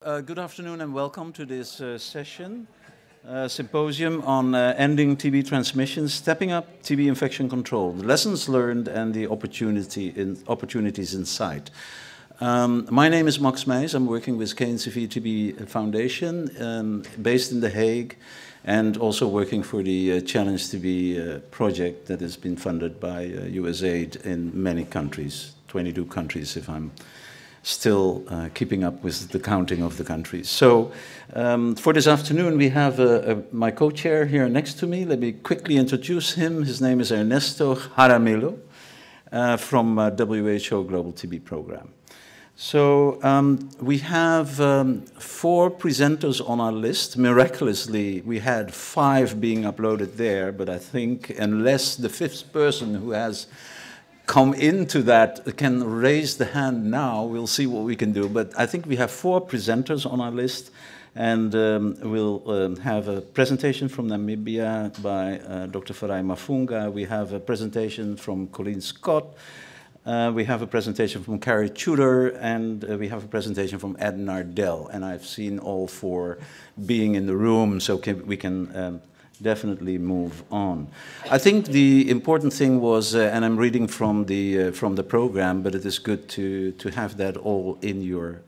Good afternoon and welcome to this session, Symposium on Ending TB Transmission, Stepping Up TB Infection Control, the Lessons Learned and the Opportunities in Sight. My name is Max Meijs. I'm working with KNCV TB Foundation based in The Hague and also working for the Challenge TB project that has been funded by USAID in many countries, 22 countries if I'm still keeping up with the counting of the countries. So for this afternoon, we have my co-chair here next to me. Let me quickly introduce him. His name is Ernesto Jaramillo from WHO Global TB Program. So we have 4 presenters on our list. Miraculously, we had 5 being uploaded there, but I think unless the 5th person who has come into that can raise the hand now, we'll see what we can do. But I think we have 4 presenters on our list, and we'll have a presentation from Namibia by Dr. Farai Mafunga. We have a presentation from Colleen Scott. We have a presentation from Carrie Tudor, and we have a presentation from Ed Nardell. And I've seen all 4 being in the room, so we can definitely move on. I think the important thing was, and I'm reading from the program, but it is good to have that all in your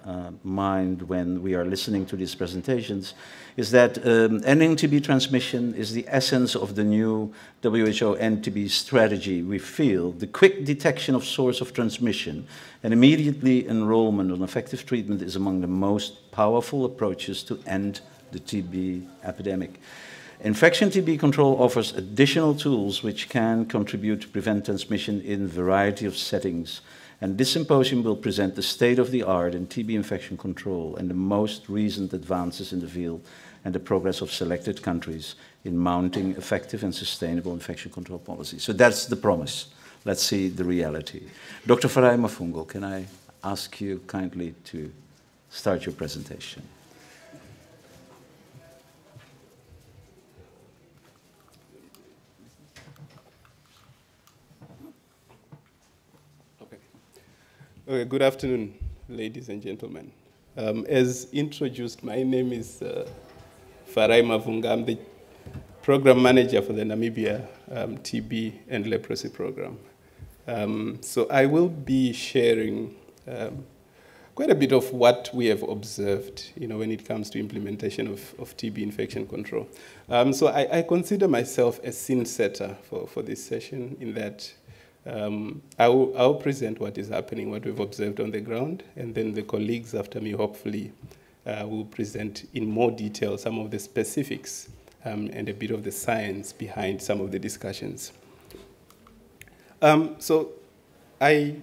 mind when we are listening to these presentations, is that ending TB transmission is the essence of the new WHO NTB strategy. We feel the quick detection of source of transmission and immediately enrollment on effective treatment is among the most powerful approaches to end the TB epidemic. Infection TB control offers additional tools which can contribute to prevent transmission in a variety of settings. And this symposium will present the state of the art in TB infection control and the most recent advances in the field and the progress of selected countries in mounting effective and sustainable infection control policies. So that's the promise. Let's see the reality. Dr. Farai Mafunga, can I ask you kindly to start your presentation? Good afternoon, ladies and gentlemen. As introduced, my name is Farai Mafunga. I'm the program manager for the Namibia TB and leprosy program. So I will be sharing quite a bit of what we have observed, when it comes to implementation of TB infection control. So I consider myself a scene setter for this session in that I'll present what is happening, what we've observed on the ground, and then the colleagues after me hopefully will present in more detail some of the specifics and a bit of the science behind some of the discussions. So I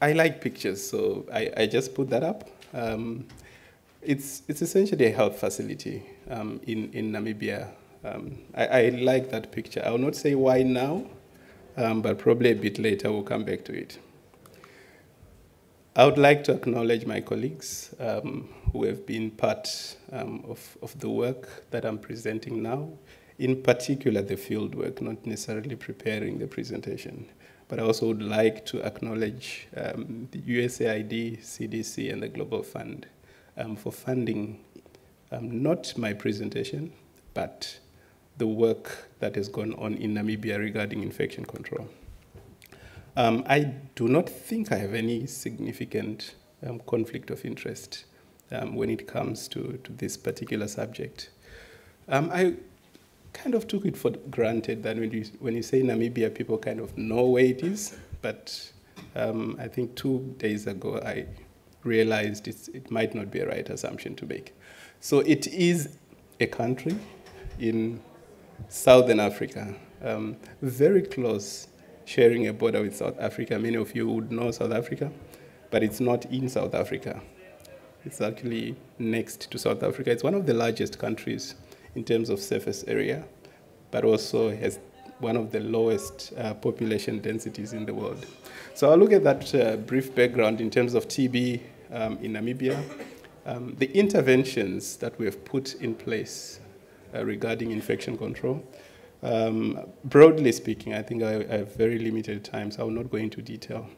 like pictures, so I just put that up. It's essentially a health facility in Namibia. I like that picture. I will not say why now, but probably a bit later we'll come back to it. I would like to acknowledge my colleagues who have been part of the work that I'm presenting now, in particular the field work, not necessarily preparing the presentation. But I also would like to acknowledge the USAID, CDC, and the Global Fund for funding not my presentation, but the work that has gone on in Namibia regarding infection control. I do not think I have any significant conflict of interest when it comes to this particular subject. I kind of took it for granted that when you say Namibia, people kind of know where it is, but I think 2 days ago I realized it might not be a right assumption to make. So it is a country in Southern Africa, very close, sharing a border with South Africa. Many of you would know South Africa, but it's not in South Africa. It's actually next to South Africa. It's one of the largest countries in terms of surface area, but also has one of the lowest population densities in the world. So I'll look at that brief background in terms of TB in Namibia, the interventions that we have put in place regarding infection control. Broadly speaking, I think I have very limited time, so I will not go into detail.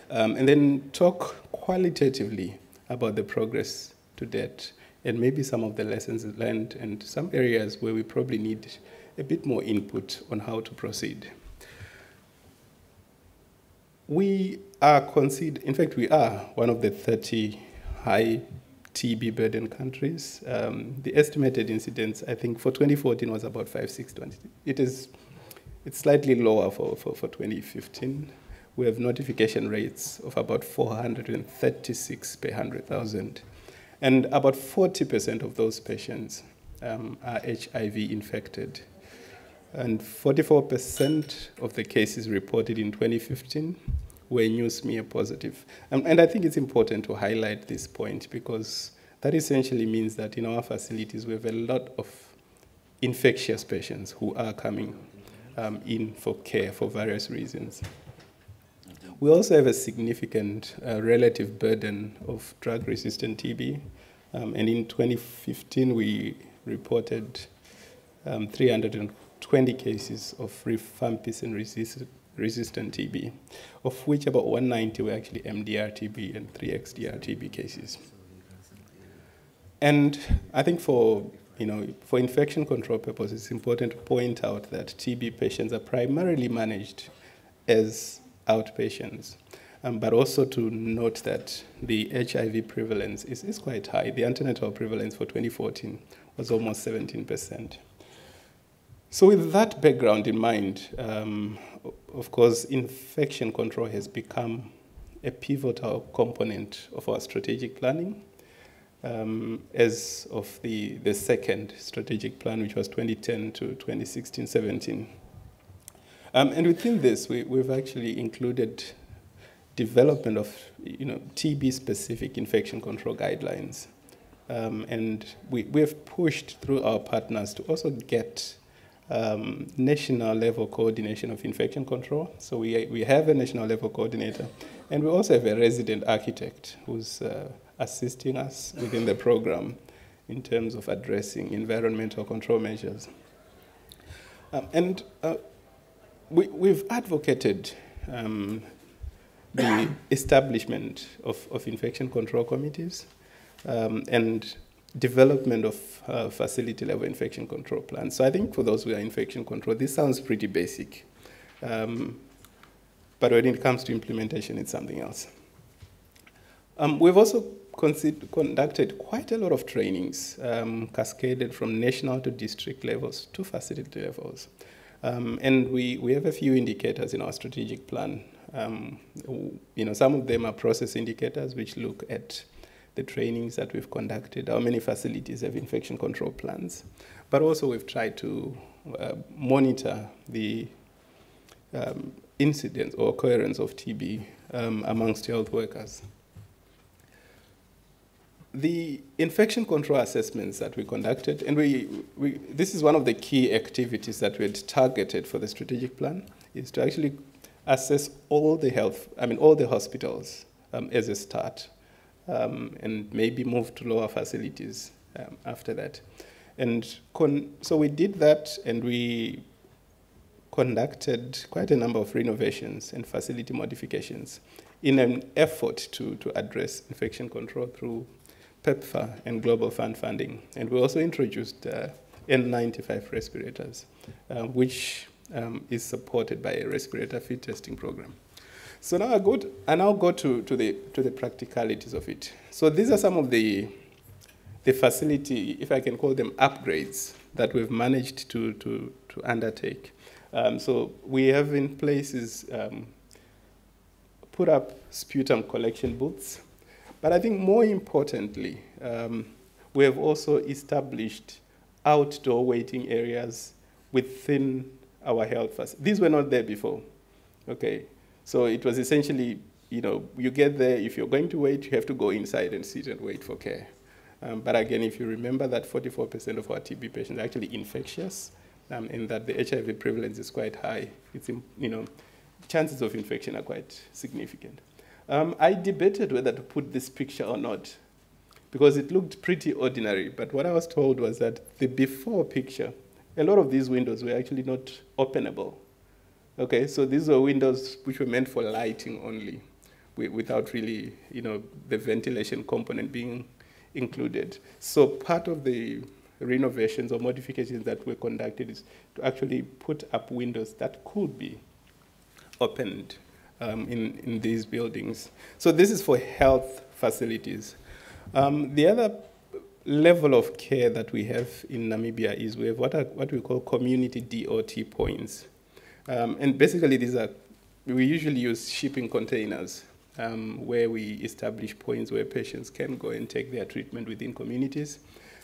And then talk qualitatively about the progress to date, and maybe some of the lessons learned and some areas where we probably need a bit more input on how to proceed. We are in fact, we are one of the 30 high TB burden countries. The estimated incidence, I think, for 2014 was about 5,620. It's slightly lower for 2015. We have notification rates of about 436 per 100,000. And about 40% of those patients are HIV infected. And 44% of the cases reported in 2015 were new smear positive. And I think it's important to highlight this point because that essentially means that in our facilities we have a lot of infectious patients who are coming in for care for various reasons. We also have a significant relative burden of drug-resistant TB. And in 2015, we reported 320 cases of rifampicin-resistant TB, of which about 190 were actually MDR TB and 3 XDR TB cases. And I think for infection control purposes, it's important to point out that TB patients are primarily managed as outpatients, but also to note that the HIV prevalence is quite high. The antenatal prevalence for 2014 was almost 17%. So with that background in mind, of course, infection control has become a pivotal component of our strategic planning. As of the second strategic plan, which was 2010 to 2016-17. And within this, we've actually included development of TB-specific infection control guidelines. And we've pushed through our partners to also get national level coordination of infection control. So we have a national level coordinator, and we also have a resident architect who's assisting us within the program in terms of addressing environmental control measures. We've advocated the establishment of infection control committees and development of facility-level infection control plans. So I think for those who are infection control, this sounds pretty basic. But when it comes to implementation, it's something else. We've also conducted quite a lot of trainings, cascaded from national to district levels to facility levels. And we have a few indicators in our strategic plan. Some of them are process indicators, which look at the trainings that we've conducted, how many facilities have infection control plans. But also we've tried to monitor the incidence or occurrence of TB amongst health workers. The infection control assessments that we conducted, and this is one of the key activities that we had targeted for the strategic plan, is to actually assess all the hospitals as a start, and maybe move to lower facilities after that. And so we did that, and we conducted quite a number of renovations and facility modifications in an effort to address infection control through PEPFAR and Global Fund funding. And we also introduced N95 respirators, which is supported by a respirator fit testing program. So now I now go to the practicalities of it. So these are some of the facility, if I can call them upgrades, that we've managed to undertake. So we have in places put up sputum collection booths. But I think more importantly, we have also established outdoor waiting areas within our health facilities. These were not there before, okay? So it was essentially, you get there, if you're going to wait, you have to go inside and sit and wait for care. But again, if you remember that 44% of our TB patients are actually infectious, and that the HIV prevalence is quite high, it's, chances of infection are quite significant. I debated whether to put this picture or not, because it looked pretty ordinary. But what I was told was that the before picture, a lot of these windows were actually not openable. Okay, so these were windows which were meant for lighting only, without really, the ventilation component being included. So part of the renovations or modifications that were conducted is to actually put up windows that could be opened in these buildings. So this is for health facilities. The other level of care that we have in Namibia is we have what we call community DOT points. And basically we usually use shipping containers where we establish points where patients can go and take their treatment within communities.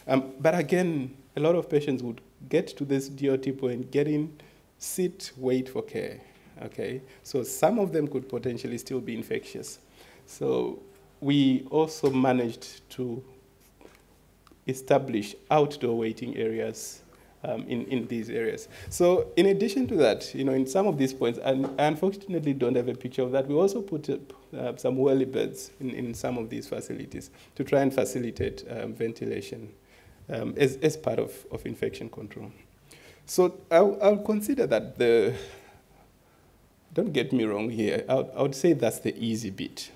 But again, a lot of patients would get to this DOT point, get in, sit, wait for care. Okay, so some of them could potentially still be infectious. So we also managed to establish outdoor waiting areas in these areas. So in addition to that, in some of these points, and I unfortunately don't have a picture of that, we also put up some whirly beds in some of these facilities to try and facilitate ventilation as part of infection control. So I'll consider that don't get me wrong here, I would say that's the easy bit.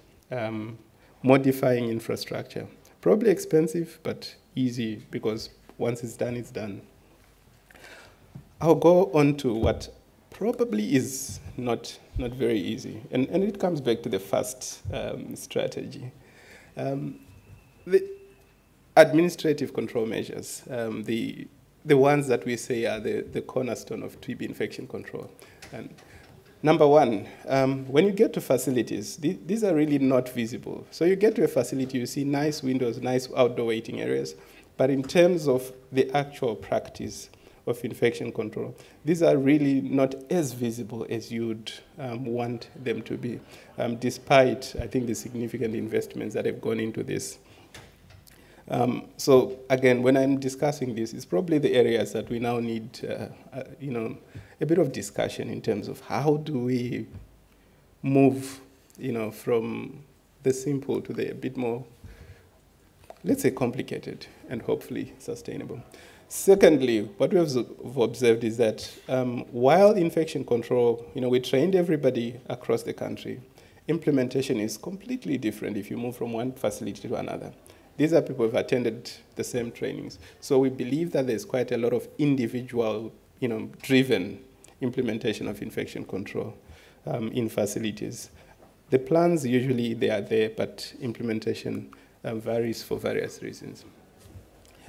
Modifying infrastructure. Probably expensive, but easy, because once it's done, it's done. I'll go on to what probably is not very easy, and it comes back to the first strategy. The administrative control measures, the ones that we say are the cornerstone of TB infection control. And number one, when you get to facilities, these are really not visible. So you get to a facility, you see nice windows, nice outdoor waiting areas, but in terms of the actual practice of infection control, these are really not as visible as you'd want them to be, despite, I think, the significant investments that have gone into this. So again, when I'm discussing this, it's probably the areas that we now need, a bit of discussion in terms of how do we move, from the simple to the a bit more, let's say, complicated and hopefully sustainable. Secondly, what we have observed is that while infection control, we trained everybody across the country, implementation is completely different if you move from one facility to another. These are people who have attended the same trainings. So we believe that there's quite a lot of individual, driven implementation of infection control in facilities. The plans, usually they are there, but implementation varies for various reasons.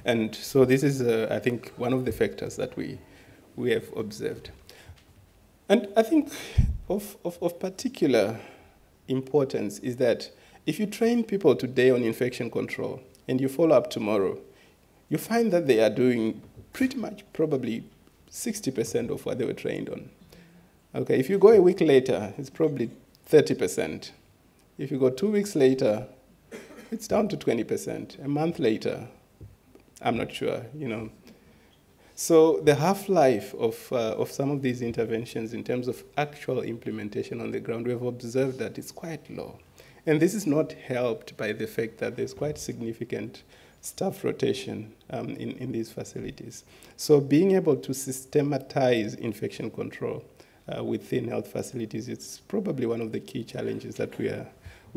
And so this is, I think, one of the factors that we have observed. And I think of particular importance is that if you train people today on infection control and you follow up tomorrow, you find that they are doing pretty much probably 60% of what they were trained on. Okay, if you go a week later, it's probably 30%. If you go 2 weeks later, it's down to 20%. A month later, I'm not sure, So the half-life of some of these interventions in terms of actual implementation on the ground, we have observed that it's quite low. And this is not helped by the fact that there's quite significant staff rotation in these facilities. So being able to systematize infection control within health facilities, it's probably one of the key challenges that we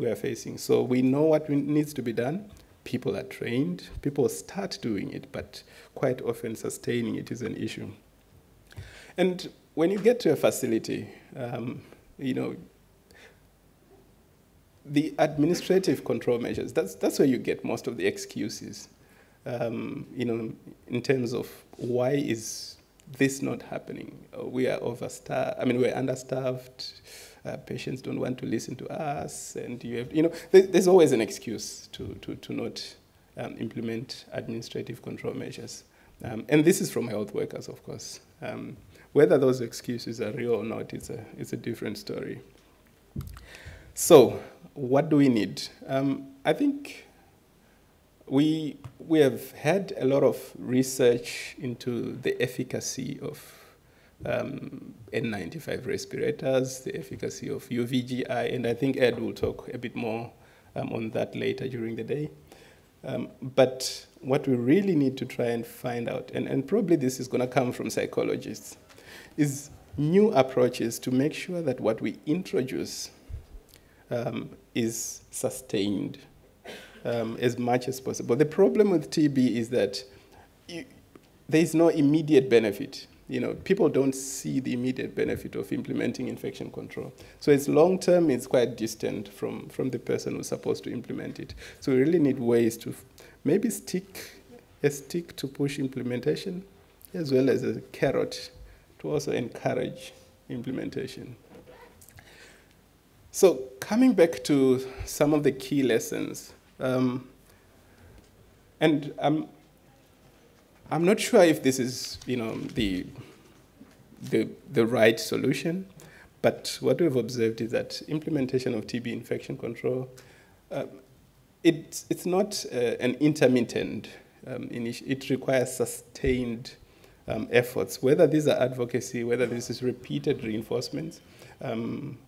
are facing. So we know what needs to be done. People are trained, people start doing it, but quite often sustaining it is an issue. And when you get to a facility, the administrative control measures, that's where you get most of the excuses, in terms of why is this not happening? We are overstaffed, we're understaffed, patients don't want to listen to us, and there's always an excuse to not implement administrative control measures. And this is from health workers, of course. Whether those excuses are real or not, it's a different story. So, what do we need? I think we have had a lot of research into the efficacy of N95 respirators, the efficacy of UVGI, and I think Ed will talk a bit more on that later during the day. But what we really need to try and find out, and probably this is going to come from psychologists, is new approaches to make sure that what we introduce is sustained as much as possible. The problem with TB is that there is no immediate benefit. People don't see the immediate benefit of implementing infection control. So it's long-term, it's quite distant from the person who's supposed to implement it. So we really need ways to maybe stick to push implementation, as well as a carrot to also encourage implementation. So coming back to some of the key lessons, and I'm not sure if this is, the right solution, but what we've observed is that implementation of TB infection control, it's not an intermittent initiative. It requires sustained efforts, whether these are advocacy, whether this is repeated reinforcements,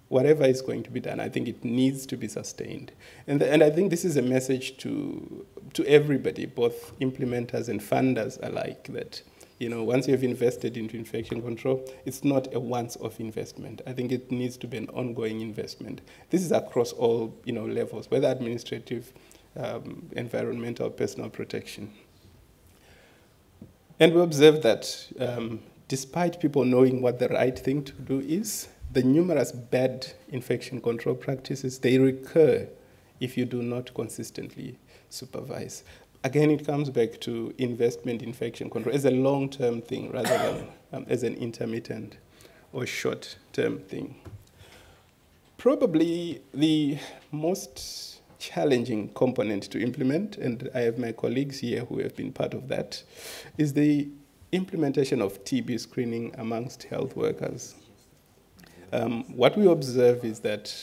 whatever is going to be done, I think it needs to be sustained. And I think this is a message to everybody, both implementers and funders alike, that once you've invested into infection control, it's not a once-off investment. I think it needs to be an ongoing investment. This is across all levels, whether administrative, environmental, personal protection. And we observe that despite people knowing what the right thing to do is, the numerous bad infection control practices, they recur if you do not consistently supervise. Again, it comes back to investment in infection control as a long-term thing rather than as an intermittent or short-term thing. Probably the most challenging component to implement, and I have my colleagues here who have been part of that, is the implementation of TB screening amongst health workers. What we observe is that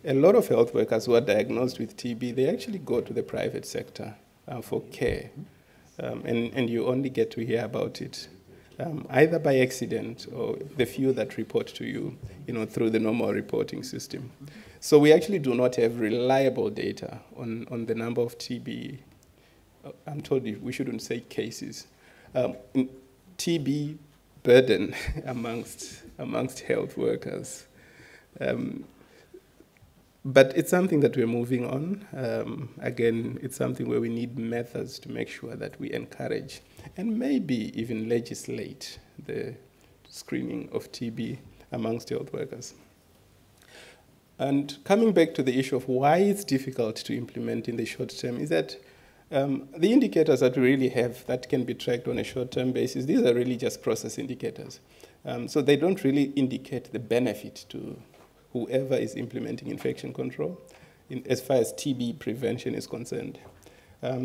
a lot of health workers who are diagnosed with TB, they actually go to the private sector for care, and you only get to hear about it either by accident or the few that report to you, through the normal reporting system. So we actually do not have reliable data on the number of TB. I'm told we shouldn't say cases. TB burden amongst health workers. But it's something that we're moving on. Again, it's something where we need methods to make sure that we encourage and maybe even legislate the screening of TB amongst health workers. And coming back to the issue of why it's difficult to implement in the short term is that the indicators that we really have that can be tracked on a short-term basis, these are really just process indicators. So they don't really indicate the benefit to whoever is implementing infection control as far as TB prevention is concerned.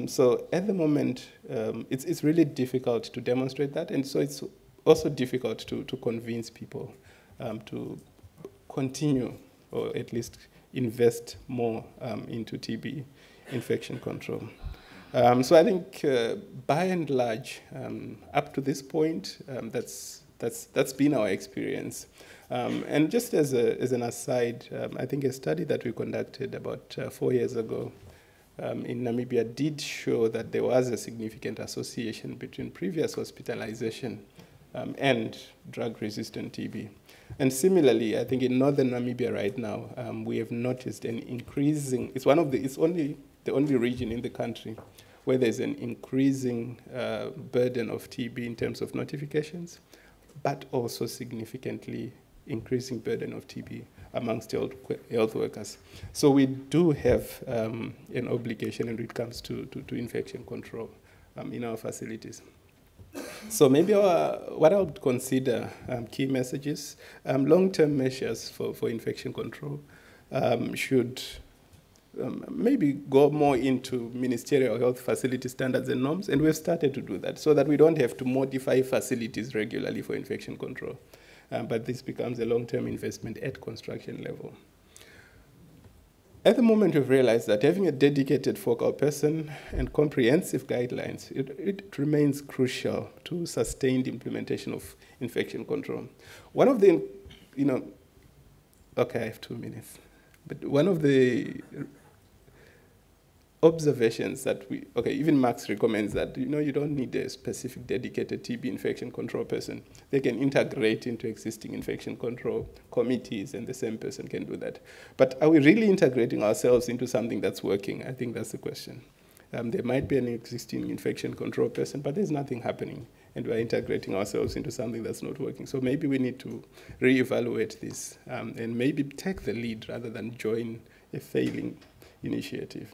So at the moment, it's really difficult to demonstrate that, and so it's also difficult to convince people to continue or at least invest more into TB infection control. So I think, by and large, up to this point, that's been our experience. And just as an aside, I think a study that we conducted about 4 years ago in Namibia did show that there was a significant association between previous hospitalization and drug-resistant TB. And similarly, I think in northern Namibia right now, we have noticed an increasing, it's only the only region in the country where there's an increasing burden of TB in terms of notifications, but also significantly increasing burden of TB amongst health workers. So we do have an obligation when it comes to infection control in our facilities. So maybe what I would consider key messages, long-term measures for infection control should maybe go more into ministerial health facility standards and norms, and we've started to do that so that we don't have to modify facilities regularly for infection control. But this becomes a long-term investment at construction level. At the moment, we've realized that having a dedicated focal person and comprehensive guidelines, it remains crucial to sustained implementation of infection control. One of the, okay, I have 2 minutes. But one of the observations that even Max recommends that, you don't need a specific dedicated TB infection control person. They can integrate into existing infection control committees, and the same person can do that. But are we really integrating ourselves into something that's working? I think that's the question. There might be an existing infection control person, but there's nothing happening, and we're integrating ourselves into something that's not working. So maybe we need to reevaluate this, and maybe take the lead rather than join a failing initiative.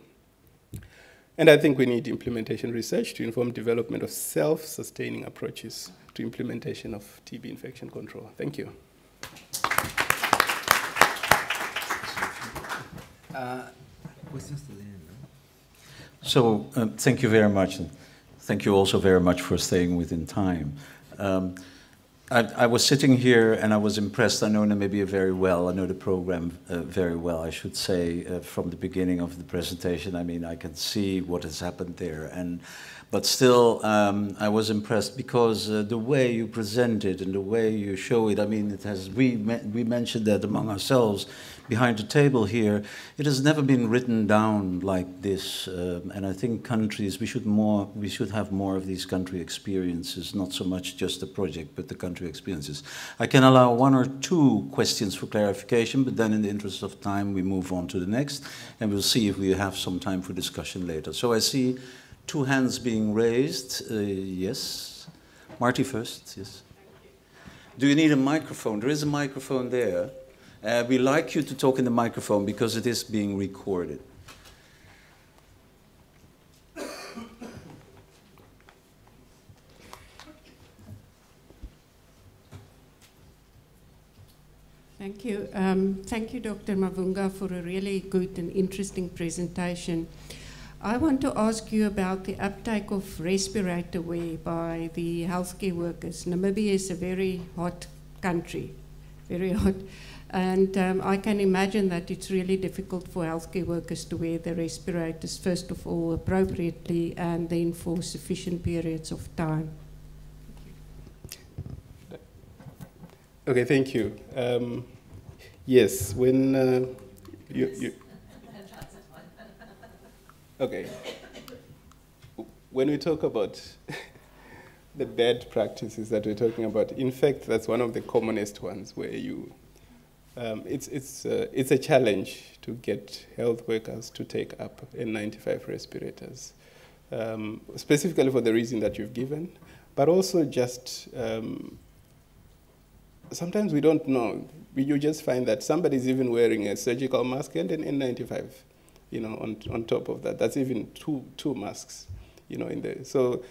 And I think we need implementation research to inform development of self-sustaining approaches to implementation of TB infection control. Thank you. Questions to the end, no? So thank you very much. And thank you also very much for staying within time. I was sitting here and I was impressed. I know Namibia very well. I know the program very well, I should say, from the beginning of the presentation. I mean, I can see what has happened there. But still, I was impressed because the way you present it and the way you show it, I mean, it has, we mentioned that among ourselves behind the table here, it has never been written down like this. And I think countries, we should have more of these country experiences, not so much just the project, but the country experiences. I can allow 1 or 2 questions for clarification, but then in the interest of time, we move on to the next, and we'll see if we have some time for discussion later. So I see 2 hands being raised. Yes. Marty first, yes. Do you need a microphone? There is a microphone there. We like you to talk in the microphone because it is being recorded. Thank you. Thank you, Dr. Mavunga, for a really good and interesting presentation. I want to ask you about the uptake of respirator wear by the healthcare workers. Namibia is a very hot country, very hot. And I can imagine that it's really difficult for healthcare workers to wear the respirators, first of all, appropriately, and then for sufficient periods of time. Okay, thank you. Yes, when okay, when we talk about the bad practices that we're talking about, in fact, that's one of the commonest ones where you. It's a challenge to get health workers to take up N95 respirators, specifically for the reason that you've given, but also just sometimes we don't know. You just find that somebody's even wearing a surgical mask and an N95, on top of that. That's even two masks, in there. So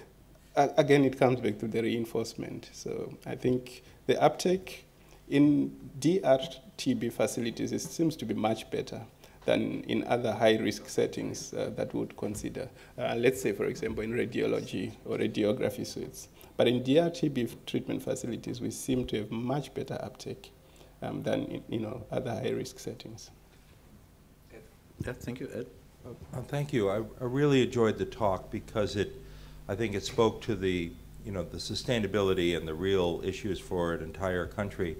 again, it comes back to the reinforcement. So I think the uptake in DRTB facilities, it seems to be much better than in other high-risk settings that we would consider. Let's say, for example, in radiology or radiography suites. But in DRTB treatment facilities, we seem to have much better uptake than in other high-risk settings. Yeah, thank you, Ed. Thank you. I really enjoyed the talk because I think it spoke to the sustainability and the real issues for an entire country.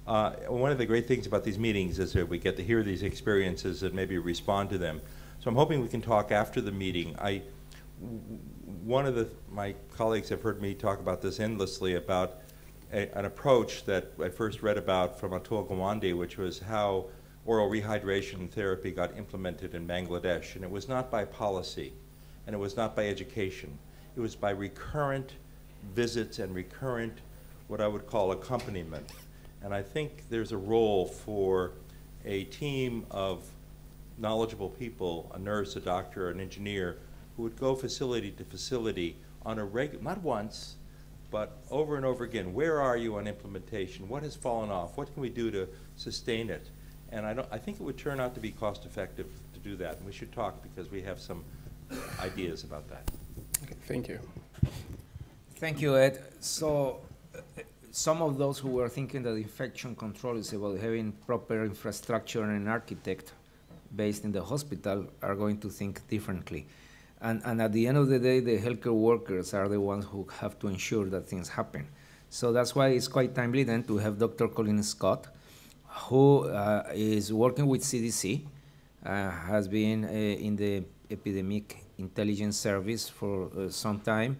One of the great things about these meetings is that we get to hear these experiences and maybe respond to them. So I'm hoping we can talk after the meeting. My colleagues have heard me talk about this endlessly, about an approach that I first read about from Atul Gawande, which was how oral rehydration therapy got implemented in Bangladesh. And it was not by policy, and it was not by education. It was by recurrent visits and recurrent, what I would call accompaniment. And I think there's a role for a team of knowledgeable people, a nurse, a doctor, an engineer, who would go facility to facility on a regular, not once, but over and over again. Where are you on implementation? What has fallen off? What can we do to sustain it? And I think it would turn out to be cost effective to do that. And we should talk because we have some ideas about that. Okay, thank you. Thank you, Ed. So some of those who were thinking that infection control is about having proper infrastructure and an architect based in the hospital are going to think differently. And at the end of the day, the healthcare workers are the ones who have to ensure that things happen. So that's why it's quite timely then to have Dr. Colin Scott, who is working with CDC, has been in the Epidemic Intelligence Service for some time,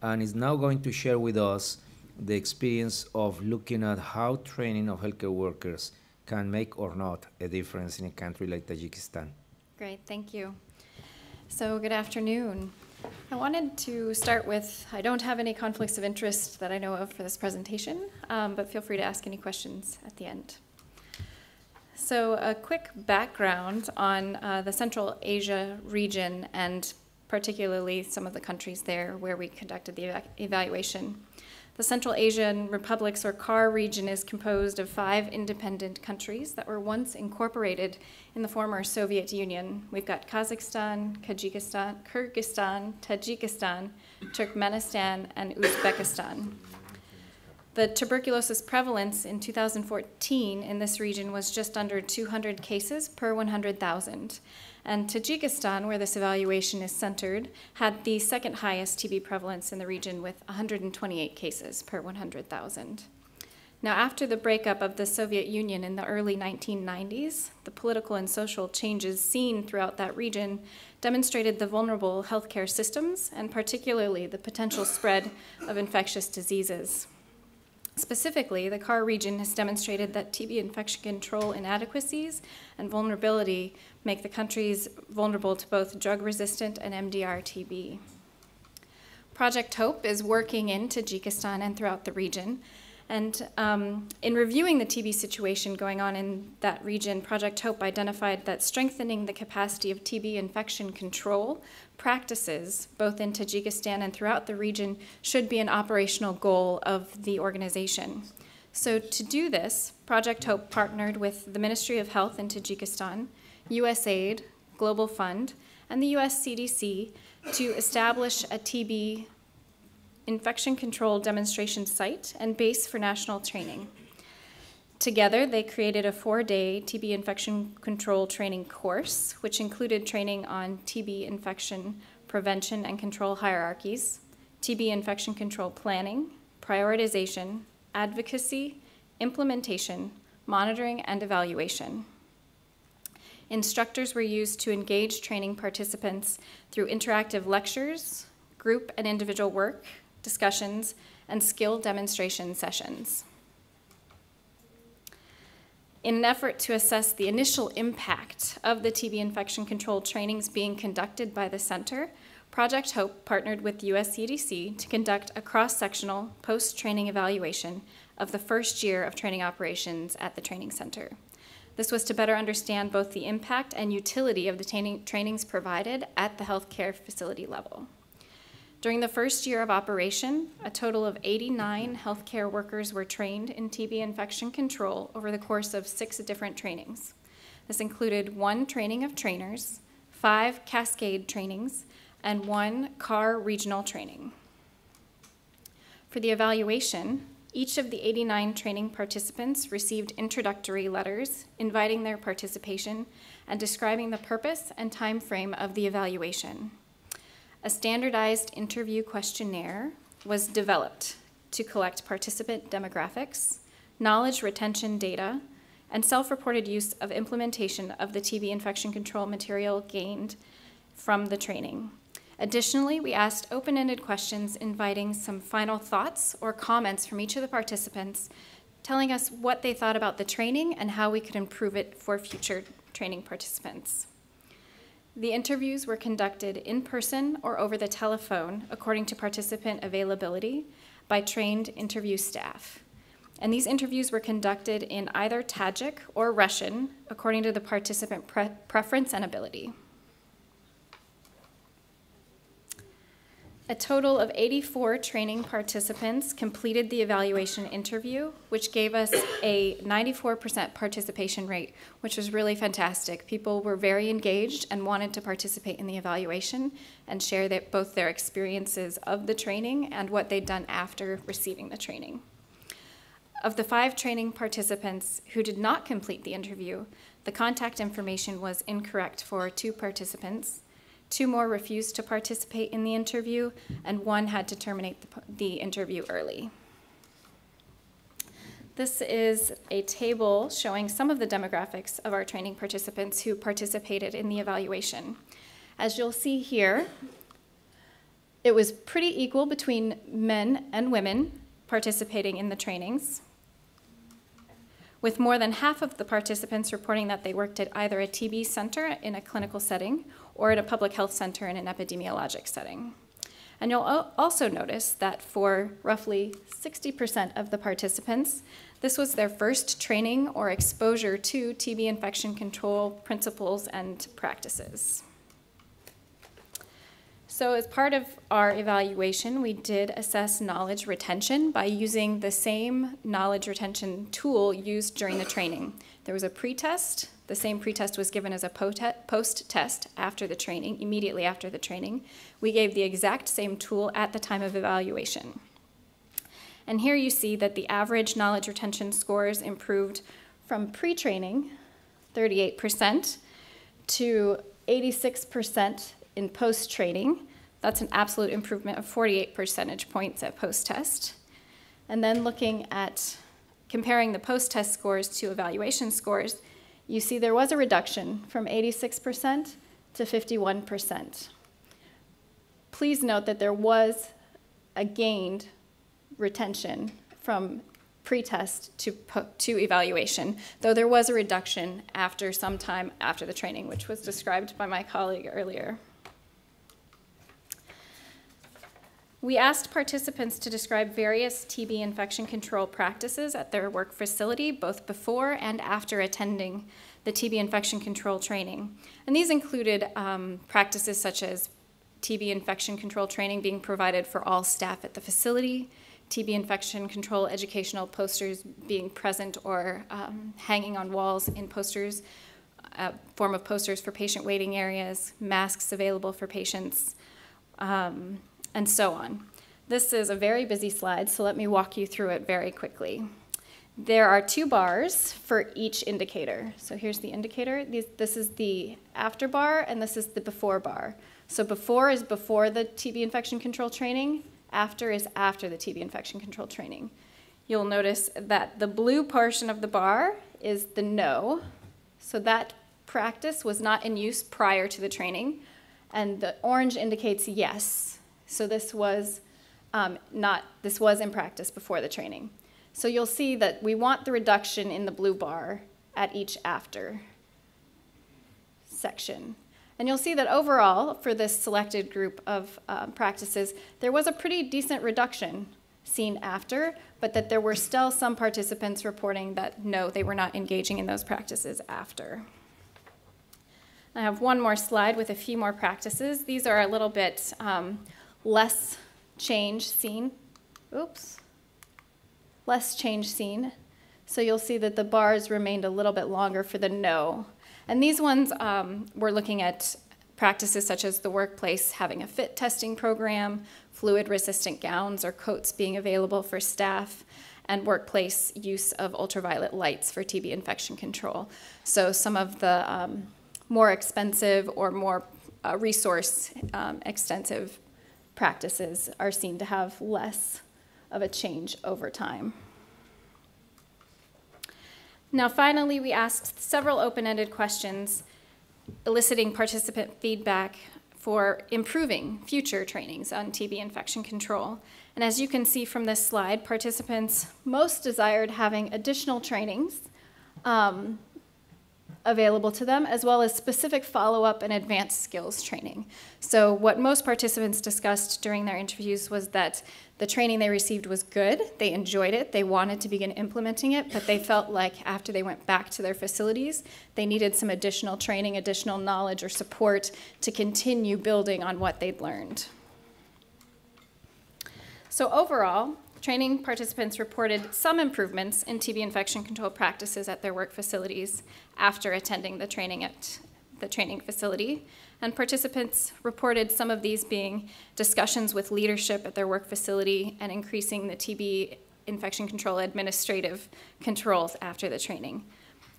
and is now going to share with us the experience of looking at how training of healthcare workers can make or not a difference in a country like Tajikistan. Great, thank you. So good afternoon. I wanted to start with, I don't have any conflicts of interest that I know of for this presentation, but feel free to ask any questions at the end. So a quick background on the Central Asia region and particularly some of the countries there where we conducted the evaluation. The Central Asian Republics, or CAR region, is composed of 5 independent countries that were once incorporated in the former Soviet Union. We've got Kazakhstan, Kyrgyzstan, Tajikistan, Turkmenistan, and Uzbekistan. The tuberculosis prevalence in 2014 in this region was just under 200 cases per 100,000. And Tajikistan, where this evaluation is centered, had the second highest TB prevalence in the region with 128 cases per 100,000. Now, after the breakup of the Soviet Union in the early 1990s, the political and social changes seen throughout that region demonstrated the vulnerable healthcare systems and particularly the potential spread of infectious diseases. Specifically, the CAR region has demonstrated that TB infection control inadequacies and vulnerability make the countries vulnerable to both drug-resistant and MDR TB. Project HOPE is working in Tajikistan and throughout the region. And in reviewing the TB situation going on in that region, Project HOPE identified that strengthening the capacity of TB infection control practices, both in Tajikistan and throughout the region, should be an operational goal of the organization. So to do this, Project HOPE partnered with the Ministry of Health in Tajikistan, USAID, Global Fund, and the US CDC to establish a TB infection control demonstration site and base for national training. Together, they created a 4-day TB infection control training course, which included training on TB infection prevention and control hierarchies, TB infection control planning, prioritization, advocacy, implementation, monitoring, and evaluation. Instructors were used to engage training participants through interactive lectures, group and individual work, discussions, and skill demonstration sessions. In an effort to assess the initial impact of the TB infection control trainings being conducted by the center, Project HOPE partnered with US CDC to conduct a cross-sectional post-training evaluation of the first year of training operations at the training center. This was to better understand both the impact and utility of the trainings provided at the healthcare facility level. During the first year of operation, a total of 89 healthcare workers were trained in TB infection control over the course of 6 different trainings. This included 1 training of trainers, 5 cascade trainings, and 1 CAR regional training. For the evaluation, each of the 89 training participants received introductory letters inviting their participation and describing the purpose and time frame of the evaluation. A standardized interview questionnaire was developed to collect participant demographics, knowledge retention data, and self-reported use of implementation of the TB infection control material gained from the training. Additionally, we asked open-ended questions inviting some final thoughts or comments from each of the participants, telling us what they thought about the training and how we could improve it for future training participants. The interviews were conducted in person or over the telephone according to participant availability by trained interview staff. And these interviews were conducted in either Tajik or Russian according to the participant preference and ability. A total of 84 training participants completed the evaluation interview, which gave us a 94% participation rate, which was really fantastic. People were very engaged and wanted to participate in the evaluation and share both their experiences of the training and what they'd done after receiving the training. Of the 5 training participants who did not complete the interview, the contact information was incorrect for 2 participants. 2 more refused to participate in the interview, and 1 had to terminate the interview early. This is a table showing some of the demographics of our training participants who participated in the evaluation. As you'll see here, it was pretty equal between men and women participating in the trainings, with more than half of the participants reporting that they worked at either a TB center in a clinical setting or at a public health center in an epidemiologic setting. And you'll also notice that for roughly 60% of the participants, this was their first training or exposure to TB infection control principles and practices. So as part of our evaluation, we did assess knowledge retention by using the same knowledge retention tool used during the training. There was a pretest. The same pretest was given as a post-test after the training, immediately after the training. We gave the exact same tool at the time of evaluation. And here you see that the average knowledge retention scores improved from pre-training, 38%, to 86% in post-training. That's an absolute improvement of 48 percentage points at post-test. And then looking at comparing the post-test scores to evaluation scores, you see there was a reduction from 86% to 51%. Please note that there was a gained retention from pre-test to evaluation, though there was a reduction after some time after the training, which was described by my colleague earlier. We asked participants to describe various TB infection control practices at their work facility, both before and after attending the TB infection control training. And these included practices such as TB infection control training being provided for all staff at the facility, TB infection control educational posters being present or hanging on walls in posters, form of posters for patient waiting areas, masks available for patients, and so on. This is a very busy slide, so let me walk you through it very quickly. There are 2 bars for each indicator. So here's the indicator. This is the after bar, and this is the before bar. So before is before the TB infection control training. After is after the TB infection control training. You'll notice that the blue portion of the bar is the no. So that practice was not in use prior to the training. And the orange indicates yes. So this was in practice before the training. So you'll see that we want the reduction in the blue bar at each after section. And you'll see that overall, for this selected group of practices, there was a pretty decent reduction seen after, but that there were still some participants reporting that no, they were not engaging in those practices after. I have one more slide with a few more practices. These are a little bit less change seen. Oops. Less change seen. So you'll see that the bars remained a little bit longer for the no. And these ones we're looking at practices such as the workplace having a fit testing program, fluid-resistant gowns or coats being available for staff, and workplace use of ultraviolet lights for TB infection control. So some of the more expensive or more resource extensive practices are seen to have less of a change over time. Now, finally, we asked several open-ended questions eliciting participant feedback for improving future trainings on TB infection control. And as you can see from this slide, participants most desired having additional trainings available to them, as well as specific follow-up and advanced skills training. So what most participants discussed during their interviews was that the training they received was good, they enjoyed it, they wanted to begin implementing it, but they felt like after they went back to their facilities, they needed some additional training, additional knowledge or support to continue building on what they'd learned. So overall, training participants reported some improvements in TB infection control practices at their work facilities after attending the training at the training facility. And participants reported some of these being discussions with leadership at their work facility and increasing the TB infection control administrative controls after the training.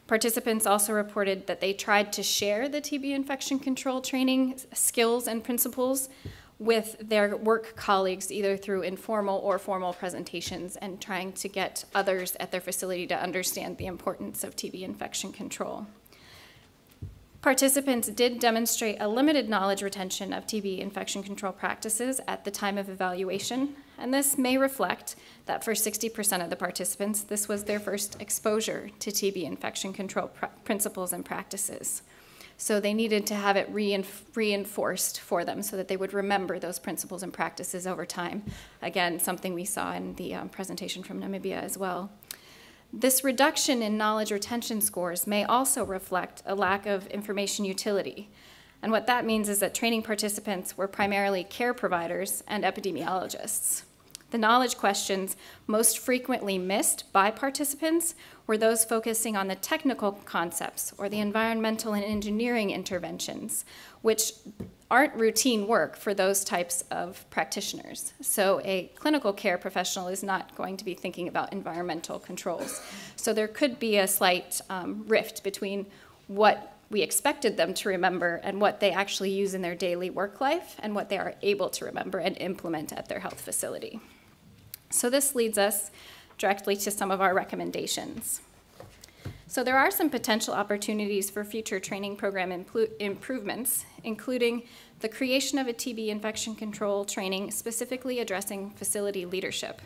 Participants also reported that they tried to share the TB infection control training skills and principles with their work colleagues, either through informal or formal presentations, and trying to get others at their facility to understand the importance of TB infection control. Participants did demonstrate a limited knowledge retention of TB infection control practices at the time of evaluation, and this may reflect that for 60% of the participants, this was their first exposure to TB infection control principles and practices. So they needed to have it reinforced for them so that they would remember those principles and practices over time. Again, something we saw in the presentation from Namibia as well. This reduction in knowledge retention scores may also reflect a lack of information utility. And what that means is that training participants were primarily care providers and epidemiologists. The knowledge questions most frequently missed by participants were those focusing on the technical concepts or the environmental and engineering interventions, which aren't routine work for those types of practitioners. So a clinical care professional is not going to be thinking about environmental controls. So there could be a slight rift between what we expected them to remember and what they actually use in their daily work life and what they are able to remember and implement at their health facility. So this leads us directly to some of our recommendations. So there are some potential opportunities for future training program improvements, including the creation of a TB infection control training specifically addressing facility leadership.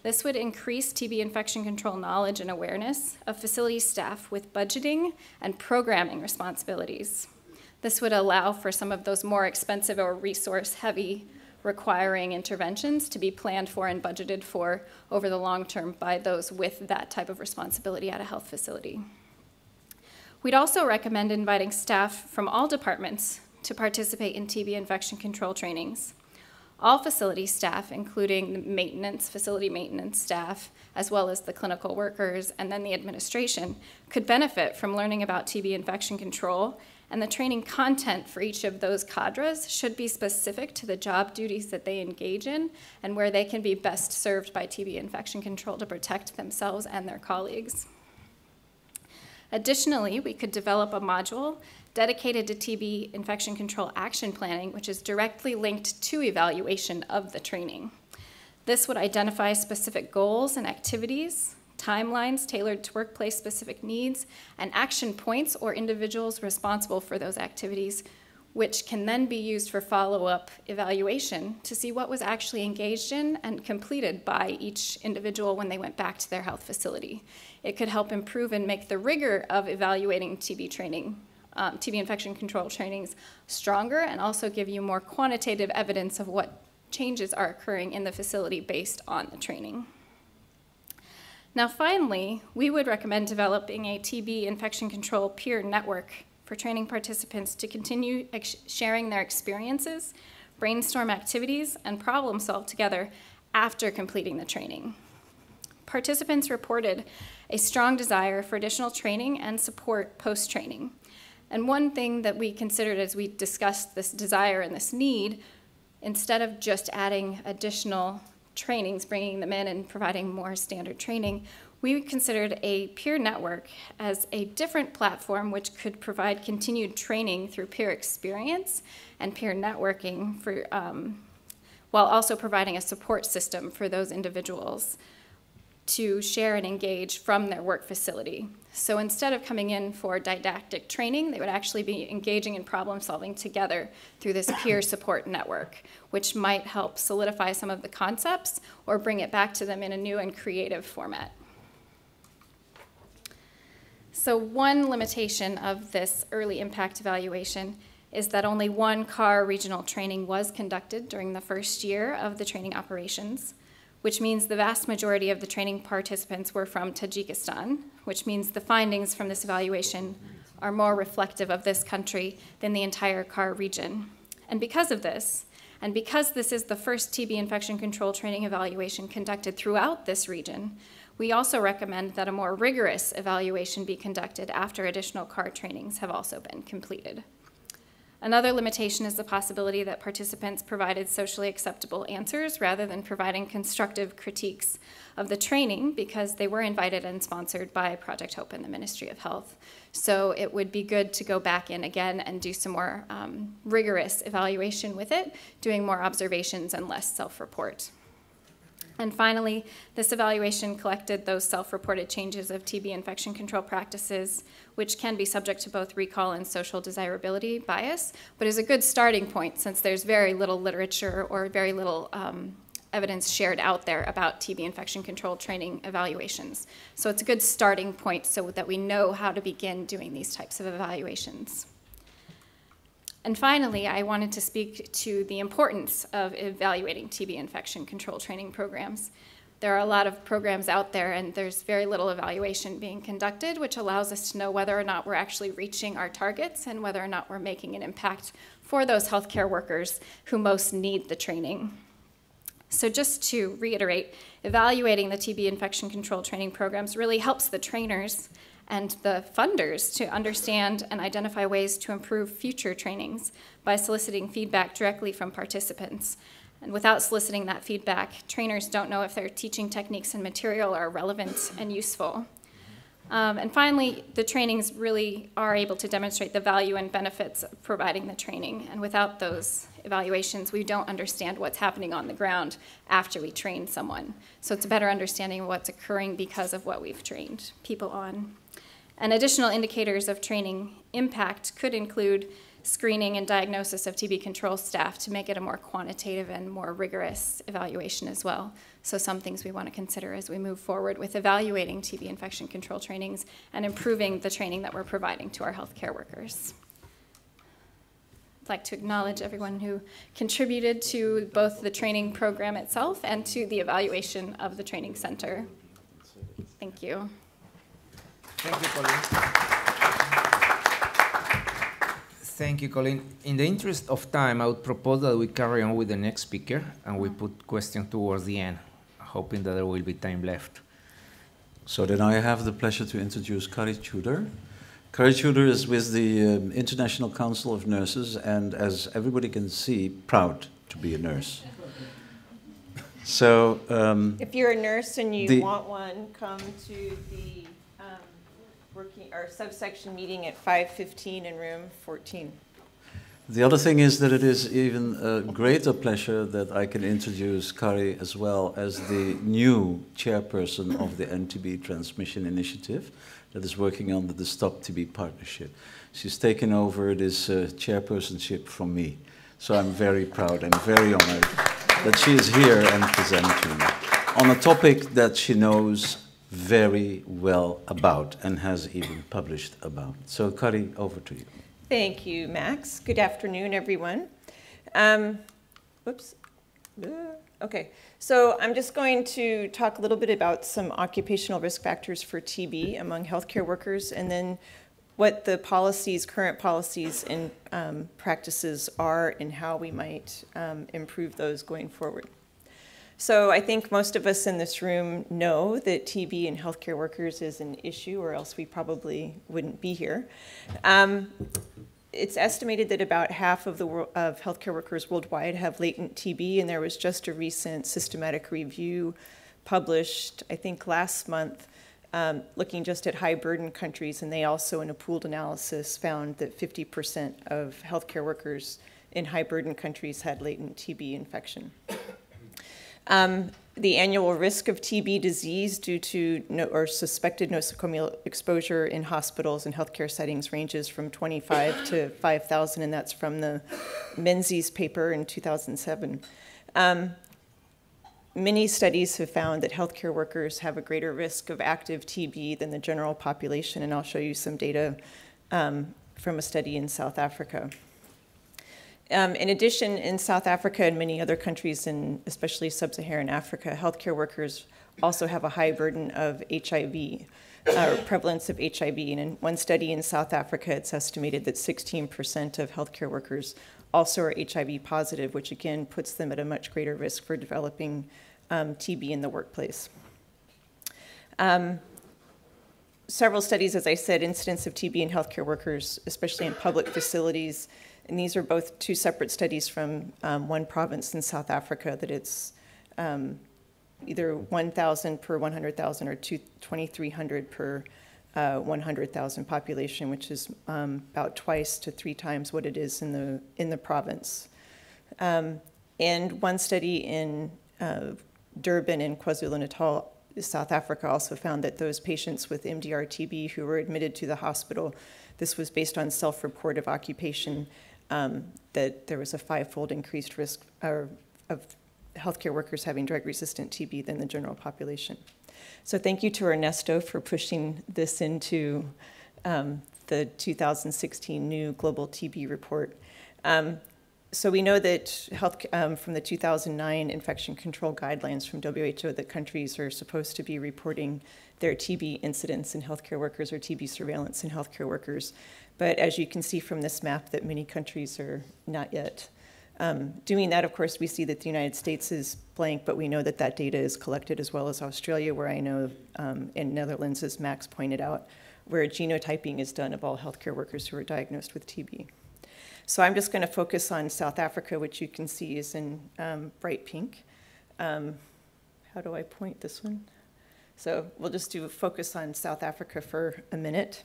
This would increase TB infection control knowledge and awareness of facility staff with budgeting and programming responsibilities. This would allow for some of those more expensive or resource-heavy requiring interventions to be planned for and budgeted for over the long term by those with that type of responsibility at a health facility. We'd also recommend inviting staff from all departments to participate in TB infection control trainings. All facility staff, including maintenance, facility maintenance staff, as well as the clinical workers and then the administration, could benefit from learning about TB infection control, and the training content for each of those cadres should be specific to the job duties that they engage in and where they can be best served by TB infection control to protect themselves and their colleagues. Additionally, we could develop a module dedicated to TB infection control action planning, which is directly linked to evaluation of the training. This would identify specific goals and activities, timelines tailored to workplace-specific needs, and action points or individuals responsible for those activities, which can then be used for follow-up evaluation to see what was actually engaged in and completed by each individual when they went back to their health facility. It could help improve and make the rigor of evaluating TB training, TB infection control trainings stronger, and also give you more quantitative evidence of what changes are occurring in the facility based on the training. Now finally, we would recommend developing a TB infection control peer network for training participants to continue sharing their experiences, brainstorm activities, and problem solve together after completing the training. Participants reported a strong desire for additional training and support post-training. And one thing that we considered as we discussed this desire and this need, instead of just adding additional trainings, bringing them in and providing more standard training, we considered a peer network as a different platform which could provide continued training through peer experience and peer networking for, while also providing a support system for those individuals to share and engage from their work facility. So instead of coming in for didactic training, they would actually be engaging in problem solving together through this peer support network, which might help solidify some of the concepts or bring it back to them in a new and creative format. So one limitation of this early impact evaluation is that only one CAR regional training was conducted during the first year of the training operations, which means the vast majority of the training participants were from Tajikistan, which means the findings from this evaluation are more reflective of this country than the entire CAR region. And because of this, and because this is the first TB infection control training evaluation conducted throughout this region, we also recommend that a more rigorous evaluation be conducted after additional CAR trainings have also been completed. Another limitation is the possibility that participants provided socially acceptable answers rather than providing constructive critiques of the training because they were invited and sponsored by Project Hope and the Ministry of Health. So it would be good to go back in again and do some more rigorous evaluation with it, doing more observations and less self-report. And finally, this evaluation collected those self-reported changes of TB infection control practices, which can be subject to both recall and social desirability bias, but is a good starting point since there's very little literature or very little evidence shared out there about TB infection control training evaluations. So it's a good starting point so that we know how to begin doing these types of evaluations. And finally, I wanted to speak to the importance of evaluating TB infection control training programs. There are a lot of programs out there, and there's very little evaluation being conducted, which allows us to know whether or not we're actually reaching our targets and whether or not we're making an impact for those healthcare workers who most need the training. So just to reiterate, evaluating the TB infection control training programs really helps the trainers and the funders to understand and identify ways to improve future trainings by soliciting feedback directly from participants. And without soliciting that feedback, trainers don't know if their teaching techniques and material are relevant and useful. And finally, the trainings really are able to demonstrate the value and benefits of providing the training. And without those evaluations, we don't understand what's happening on the ground after we train someone. So it's a better understanding of what's occurring because of what we've trained people on. And additional indicators of training impact could include screening and diagnosis of TB control staff to make it a more quantitative and more rigorous evaluation as well. So some things we want to consider as we move forward with evaluating TB infection control trainings and improving the training that we're providing to our healthcare workers. I'd like to acknowledge everyone who contributed to both the training program itself and to the evaluation of the training center. Thank you. Thank you, Colleen. Thank you, Colleen. In the interest of time, I would propose that we carry on with the next speaker and we put questions towards the end, hoping that there will be time left. So then I have the pleasure to introduce Kari Tudor. Kari Tudor is with the International Council of Nurses and, as everybody can see, proud to be a nurse. So if you're a nurse and you want one, come to the working or subsection meeting at 5:15 in room 14. The other thing is that it is even a greater pleasure that I can introduce Kari as well as the new chairperson of the NTB Transmission Initiative that is working under the Stop TB Partnership. She's taken over this chairpersonship from me. So I'm very proud and very honored that she is here and presenting on a topic that she knows very well about and has even published about. So Kari, over to you. Thank you, Max. Good afternoon, everyone. Okay, so I'm just going to talk a little bit about some occupational risk factors for TB among healthcare workers, and then what the policies, current policies and practices are and how we might improve those going forward. So I think most of us in this room know that TB in healthcare workers is an issue, or else we probably wouldn't be here. It's estimated that about half of healthcare workers worldwide have latent TB, and there was just a recent systematic review published, I think last month, looking just at high-burden countries, and they also, in a pooled analysis, found that 50% of healthcare workers in high-burden countries had latent TB infection. The annual risk of TB disease due to or suspected nosocomial exposure in hospitals and healthcare settings ranges from 25 to 5,000, and that's from the Menzies paper in 2007. Many studies have found that healthcare workers have a greater risk of active TB than the general population, and I'll show you some data from a study in South Africa. In addition, in South Africa and many other countries, and especially sub-Saharan Africa, healthcare workers also have a high burden of HIV, or prevalence of HIV. And in one study in South Africa, it's estimated that 16% of healthcare workers also are HIV positive, which again puts them at a much greater risk for developing TB in the workplace. Several studies, as I said, incidence of TB in healthcare workers, especially in public facilities. And these are both two separate studies from one province in South Africa, that it's either 1,000 per 100,000 or 2,300 per 100,000 population, which is about twice to 3 times what it is in the province. And one study in Durban and KwaZulu-Natal, South Africa, also found that those patients with MDR-TB who were admitted to the hospital, this was based on self-report of occupation, that there was a 5-fold increased risk of healthcare workers having drug-resistant TB than the general population. So thank you to Ernesto for pushing this into the 2016 new Global TB report. So we know that from the 2009 infection control guidelines from WHO that countries are supposed to be reporting their TB incidents in healthcare workers or TB surveillance in healthcare workers. But as you can see from this map that many countries are not yet doing that. Of course, we see that the United States is blank, but we know that that data is collected as well as Australia, where I know in Netherlands, as Max pointed out, where genotyping is done of all healthcare workers who are diagnosed with TB. So I'm just going to focus on South Africa, which you can see is in bright pink. How do I point this one? So we'll just do a focus on South Africa for a minute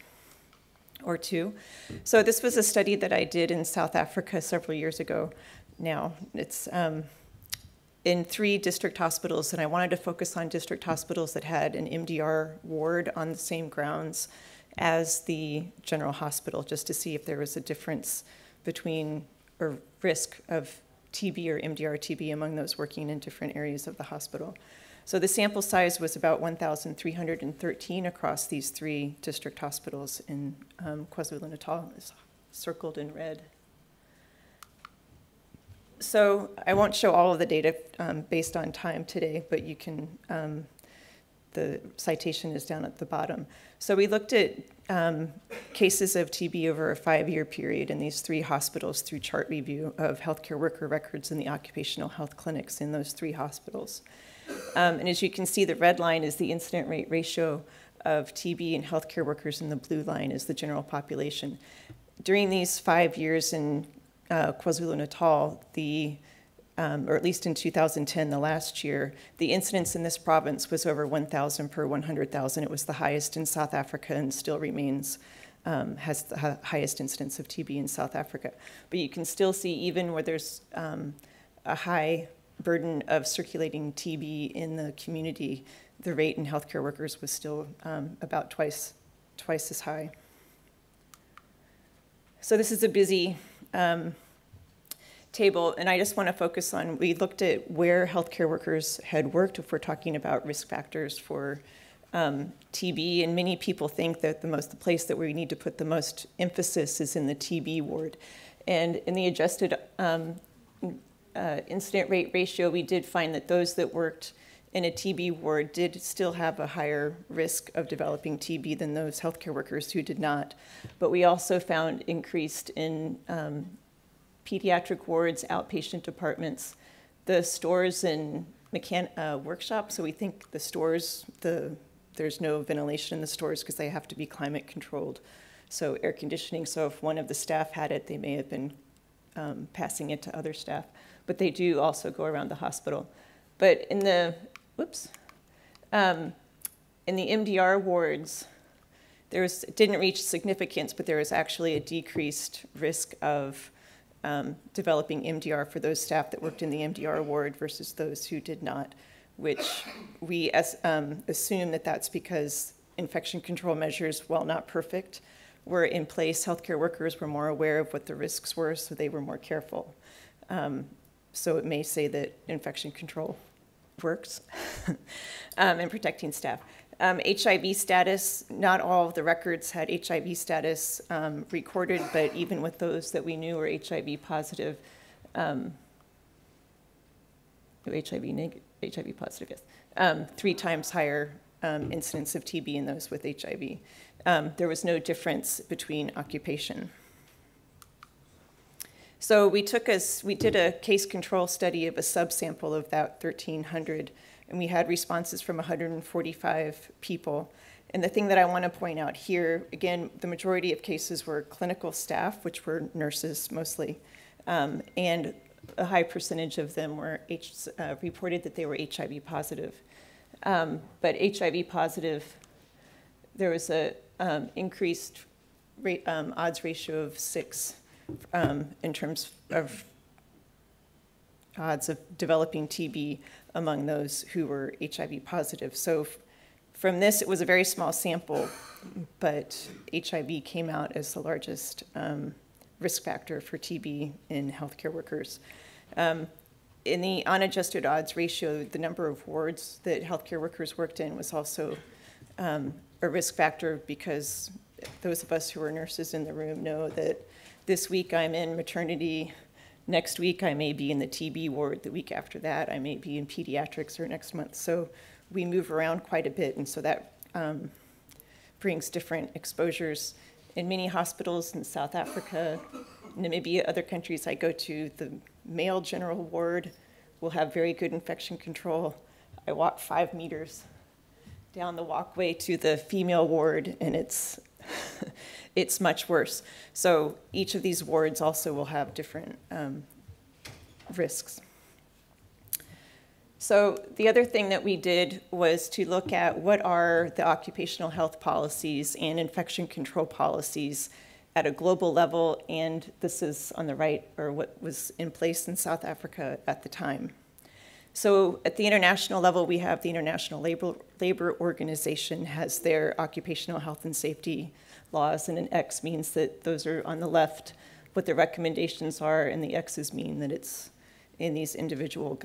or two. So this was a study that I did in South Africa several years ago now. It's in 3 district hospitals, and I wanted to focus on district hospitals that had an MDR ward on the same grounds as the general hospital, just to see if there was a difference between or risk of TB or MDR-TB among those working in different areas of the hospital. So the sample size was about 1,313 across these 3 district hospitals in KwaZulu-Natal. It's circled in red. So I won't show all of the data based on time today, but you can, the citation is down at the bottom. So we looked at cases of TB over a 5-year period in these 3 hospitals through chart review of healthcare worker records in the occupational health clinics in those 3 hospitals. And as you can see, the red line is the incident rate ratio of TB in healthcare workers, and the blue line is the general population. During these 5 years in KwaZulu-Natal, or at least in 2010, the last year, the incidence in this province was over 1,000 per 100,000. It was the highest in South Africa and still remains, has the highest incidence of TB in South Africa. But you can still see, even where there's a high burden of circulating TB in the community, the rate in healthcare workers was still about twice as high. So this is a busy table, and I just want to focus on, we looked at where healthcare workers had worked if we're talking about risk factors for TB, and many people think that the place that we need to put the most emphasis is in the TB ward. And in the adjusted incident rate ratio, we did find that those that worked in a TB ward did still have a higher risk of developing TB than those healthcare workers who did not. But we also found increased in pediatric wards, outpatient departments, the stores and workshops. So we think the stores, there's no ventilation in the stores because they have to be climate controlled. So air conditioning, so if one of the staff had it, they may have been passing it to other staff. But they do also go around the hospital. But in the, in the MDR wards, didn't reach significance, but there was actually a decreased risk of developing MDR for those staff that worked in the MDR ward versus those who did not, which we assume that that's because infection control measures, while not perfect, were in place. Healthcare workers were more aware of what the risks were, so they were more careful. So it may say that infection control works in protecting staff. HIV status, not all of the records had HIV status recorded, but even with those that we knew were HIV positive, HIV positive, yes, 3 times higher incidence of TB in those with HIV. There was no difference between occupation. So we did a case control study of a subsample of that 1,300, and we had responses from 145 people. And the thing that I want to point out here, again, the majority of cases were clinical staff, which were nurses mostly, and a high percentage of them were reported that they were HIV positive. But HIV positive, there was a increased odds ratio of 6 in terms of odds of developing TB among those who were HIV positive. So from this, it was a very small sample, but HIV came out as the largest risk factor for TB in healthcare workers. In the unadjusted odds ratio, the number of wards that healthcare workers worked in was also a risk factor, because those of us who are nurses in the room know that this week I'm in maternity, next week I may be in the TB ward, the week after that I may be in pediatrics, or next month. So we move around quite a bit, and so that brings different exposures. In many hospitals in South Africa, Namibia, other countries I go to, the male general ward will have very good infection control. I walk 5 meters down the walkway to the female ward, and it's it's much worse. So each of these wards also will have different risks. So the other thing that we did was to look at what are the occupational health policies and infection control policies at a global level, and this is on the right, or what was in place in South Africa at the time. So at the international level, we have the International Labor Organization has their occupational health and safety laws, and an X means that those are on the left, what the recommendations are, and the X's mean that it's in these individual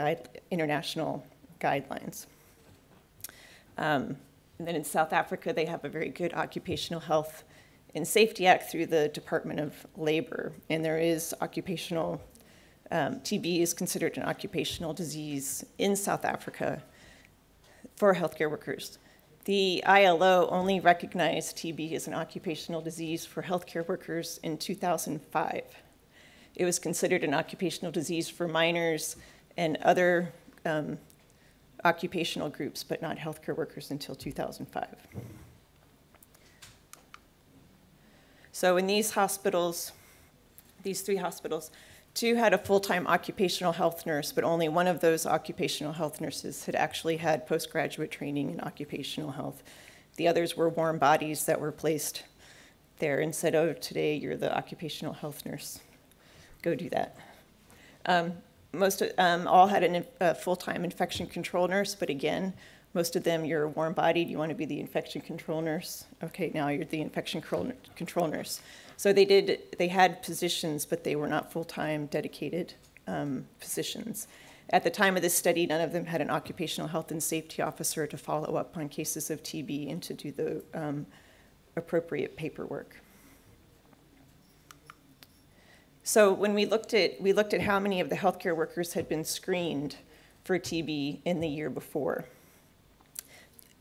international guidelines. And then in South Africa, they have a very good occupational health and safety act through the Department of Labor, and there is occupational TB is considered an occupational disease in South Africa for healthcare workers. The ILO only recognized TB as an occupational disease for healthcare workers in 2005. It was considered an occupational disease for miners and other occupational groups, but not healthcare workers until 2005. So in these hospitals, these 3 hospitals, 2 had a full-time occupational health nurse, but only one of those occupational health nurses had actually had postgraduate training in occupational health. The others were warm bodies that were placed there and said, oh, today you're the occupational health nurse. Go do that. All had a full-time infection control nurse, but again, most of them, you're warm-bodied, you want to be the infection control nurse. Okay, now you're the infection control nurse. So they had positions, but they were not full-time dedicated positions. At the time of this study, none of them had an occupational health and safety officer to follow up on cases of TB and to do the appropriate paperwork. So when we looked at how many of the healthcare workers had been screened for TB in the year before.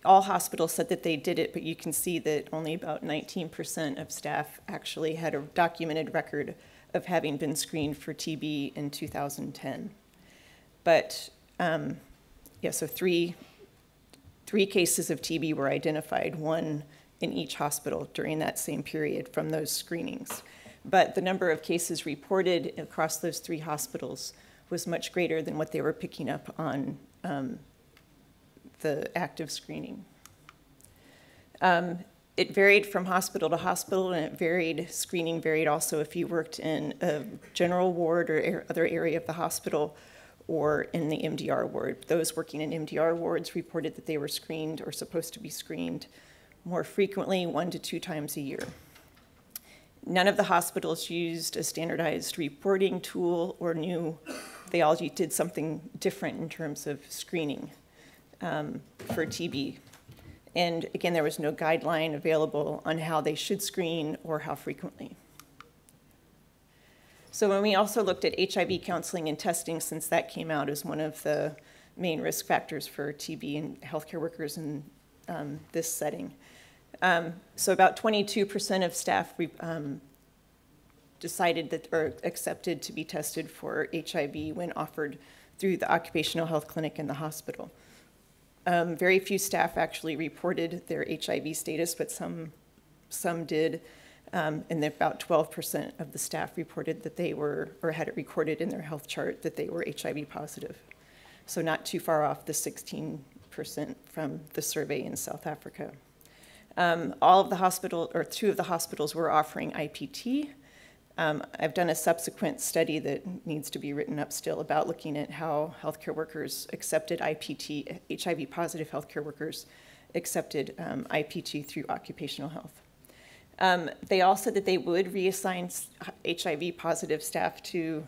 All hospitals said that they did it, but you can see that only about 19% of staff actually had a documented record of having been screened for TB in 2010. But so three cases of TB were identified, 1 in each hospital during that same period from those screenings. But the number of cases reported across those 3 hospitals was much greater than what they were picking up on the active screening. It varied from hospital to hospital, and screening varied also if you worked in a general ward or other area of the hospital or in the MDR ward. Those working in MDR wards reported that they were screened or supposed to be screened more frequently, 1 to 2 times a year. None of the hospitals used a standardized reporting tool or they all did something different in terms of screening for TB. And again, there was no guideline available on how they should screen or how frequently. So when we also looked at HIV counseling and testing, since that came out as one of the main risk factors for TB in healthcare workers in this setting. So about 22% of staff decided that or accepted to be tested for HIV when offered through the occupational health clinic in the hospital. Very few staff actually reported their HIV status, but some did, and about 12% of the staff reported that they were, or had it recorded in their health chart that they were HIV positive. So not too far off the 16% from the survey in South Africa. All of the hospital, or 2 of the hospitals were offering IPT. I've done a subsequent study that needs to be written up still about looking at how healthcare workers accepted IPT, HIV-positive healthcare workers accepted IPT through occupational health. They all said that they would reassign HIV-positive staff to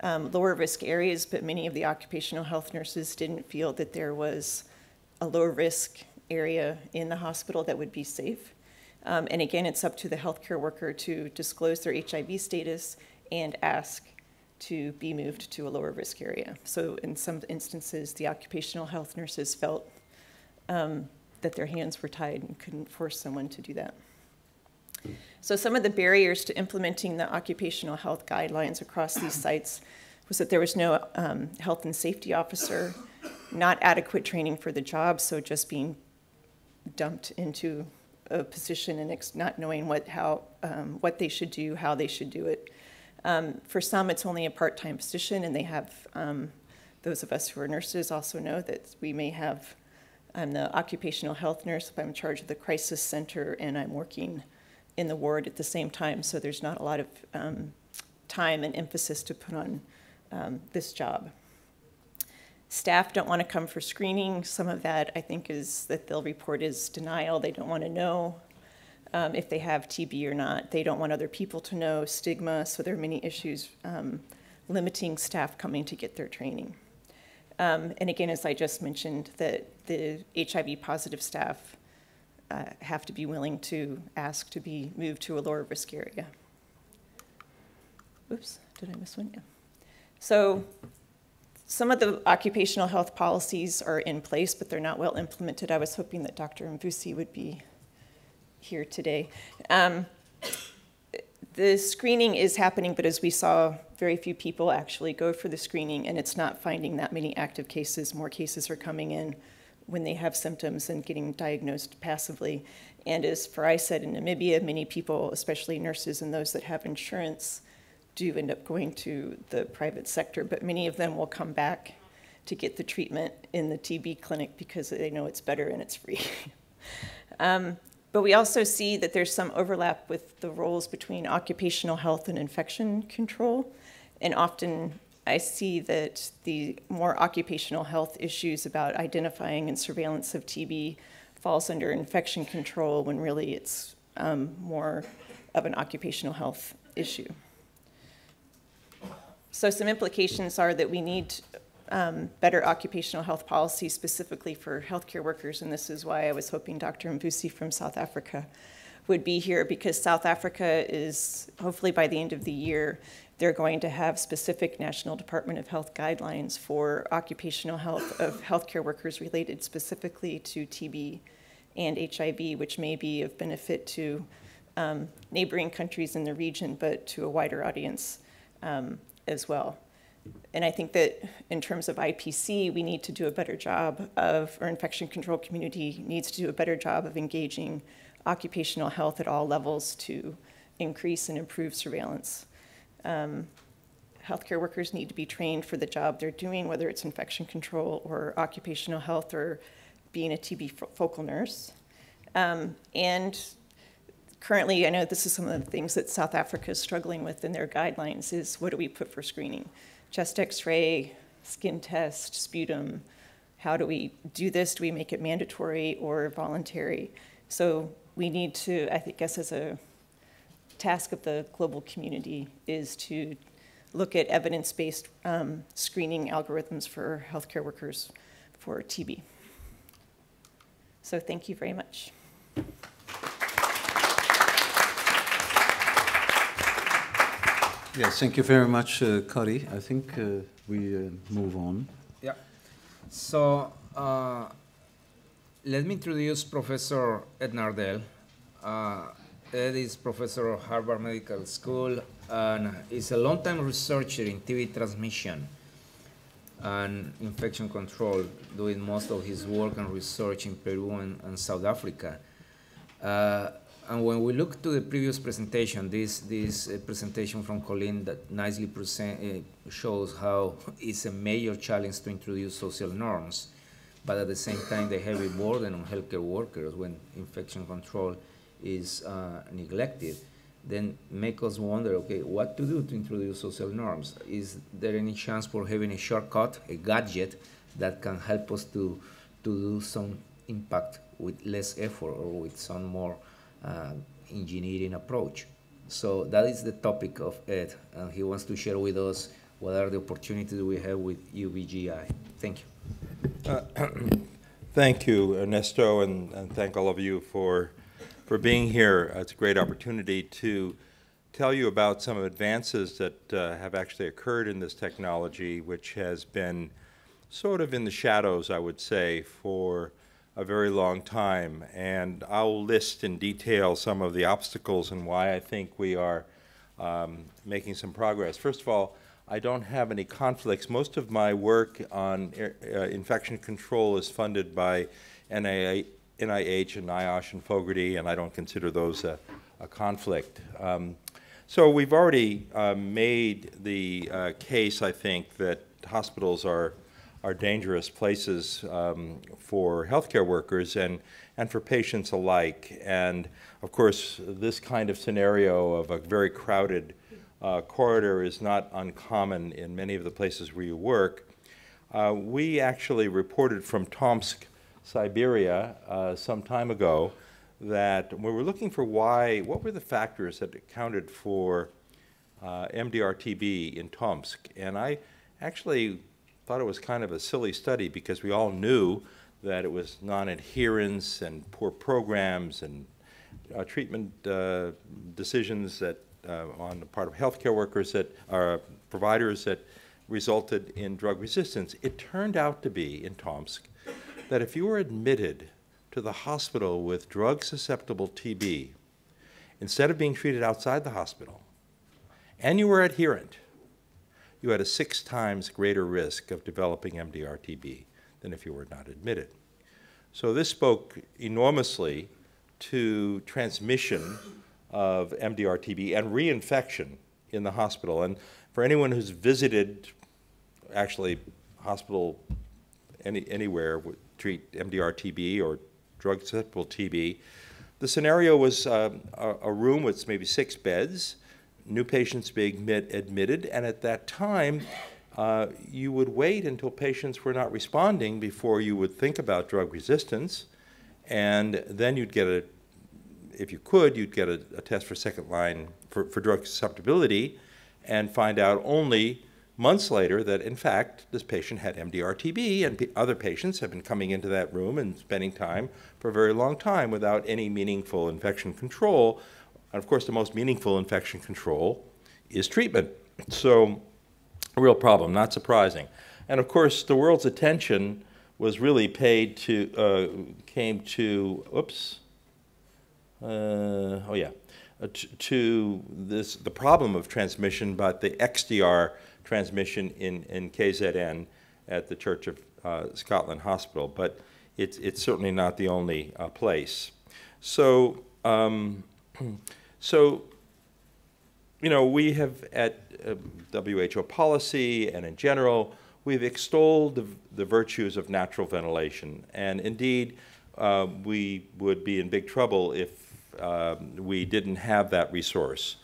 lower risk areas, but many of the occupational health nurses didn't feel that there was a low risk area in the hospital that would be safe. And again, it's up to the healthcare worker to disclose their HIV status and ask to be moved to a lower risk area. So in some instances, the occupational health nurses felt that their hands were tied and couldn't force someone to do that. So some of the barriers to implementing the occupational health guidelines across these sites was that there was no health and safety officer, not adequate training for the job, so just being dumped into a position and not knowing what they should do, how they should do it. For some, it's only a part-time position, and they have, those of us who are nurses also know that we may have, I'm the occupational health nurse, but I'm in charge of the crisis center, and I'm working in the ward at the same time, so there's not a lot of time and emphasis to put on this job. Staff don't want to come for screening. Some of that, I think, is that they'll report as denial. They don't want to know if they have TB or not. They don't want other people to know, stigma, so there are many issues limiting staff coming to get their training. And again, as I just mentioned, that the HIV-positive staff have to be willing to ask to be moved to a lower risk area. Oops, did I miss one? Yeah. So some of the occupational health policies are in place, but they're not well implemented. I was hoping that Dr. Mvusi would be here today. The screening is happening, but as we saw, very few people actually go for the screening, and it's not finding that many active cases. More cases are coming in when they have symptoms and getting diagnosed passively. And as Farai said, in Namibia, many people, especially nurses and those that have insurance, do end up going to the private sector, but many of them will come back to get the treatment in the TB clinic because they know it's better and it's free. But we also see that there's some overlap with the roles between occupational health and infection control. And often I see that the more occupational health issues about identifying and surveillance of TB falls under infection control when really it's more of an occupational health issue. So some implications are that we need better occupational health policy specifically for healthcare workers, and this is why I was hoping Dr. Mvusi from South Africa would be here, because South Africa is, hopefully by the end of the year, they're going to have specific National Department of Health guidelines for occupational health of healthcare workers related specifically to TB and HIV, which may be of benefit to neighboring countries in the region, but to a wider audience as well. And I think that in terms of IPC, we need to do a better job of, or infection control community needs to do a better job of engaging occupational health at all levels to increase and improve surveillance. Healthcare workers need to be trained for the job they're doing, whether it's infection control or occupational health or being a TB focal nurse. And currently, I know this is some of the things that South Africa is struggling with in their guidelines is what do we put for screening? Chest x-ray, skin test, sputum. How do we do this? Do we make it mandatory or voluntary? So we need to, I think, guess as a task of the global community is to look at evidence-based screening algorithms for healthcare workers for TB. So thank you very much. Yes, thank you very much, Kari. I think we move on. Yeah. So let me introduce Professor Ed Nardell. Ed is professor of Harvard Medical School and is a long-time researcher in TB transmission and infection control, doing most of his work and research in Peru and South Africa. And when we look to the previous presentation, this presentation from Colleen that nicely shows how it's a major challenge to introduce social norms, but at the same time the heavy burden on healthcare workers when infection control is neglected. then make us wonder, okay, what to do to introduce social norms? Is there any chance for having a shortcut, a gadget, that can help us to do some impact with less effort or with some more engineering approach? So that is the topic of Ed, and he wants to share with us what are the opportunities we have with UVGI. Thank you. Thank you, Ernesto, and thank all of you for being here. It's a great opportunity to tell you about some advances that have actually occurred in this technology, which has been sort of in the shadows, I would say, for a very long time. And I'll list in detail some of the obstacles and why I think we are making some progress. First of all, I don't have any conflicts. Most of my work on infection control is funded by NIH and NIOSH and Fogarty, and I don't consider those a conflict. So we've already made the case, I think, that hospitals are dangerous places for healthcare workers and for patients alike. And of course, this kind of scenario of a very crowded corridor is not uncommon in many of the places where you work. We actually reported from Tomsk, Siberia, some time ago, that we were looking for what were the factors that accounted for MDR-TB in Tomsk. And I actually thought it was kind of a silly study because we all knew that it was non-adherence and poor programs and treatment decisions that on the part of healthcare workers that are providers that resulted in drug resistance. It turned out to be in Tomsk that if you were admitted to the hospital with drug-susceptible TB, instead of being treated outside the hospital, and you were adherent, you had a 6 times greater risk of developing MDR-TB than if you were not admitted. So this spoke enormously to transmission of MDR-TB and reinfection in the hospital. And for anyone who's visited, actually, hospital anywhere would treat MDR-TB or drug-susceptible TB, the scenario was a room with maybe 6 beds, new patients being admitted, and at that time, you would wait until patients were not responding before you would think about drug resistance, and then you'd get if you could, you'd get a test for second line for drug susceptibility and find out only months later that, in fact, this patient had MDR-TB, and other patients have been coming into that room and spending time for a very long time without any meaningful infection control. And of course, the most meaningful infection control is treatment. So a real problem, not surprising. And of course, the world's attention was really paid to, came to, to the problem of transmission, but the XDR transmission in KZN at the Church of Scotland Hospital. But it's certainly not the only place. So, you know, we have at WHO policy and in general, we've extolled the virtues of natural ventilation. And indeed, we would be in big trouble if we didn't have that resource.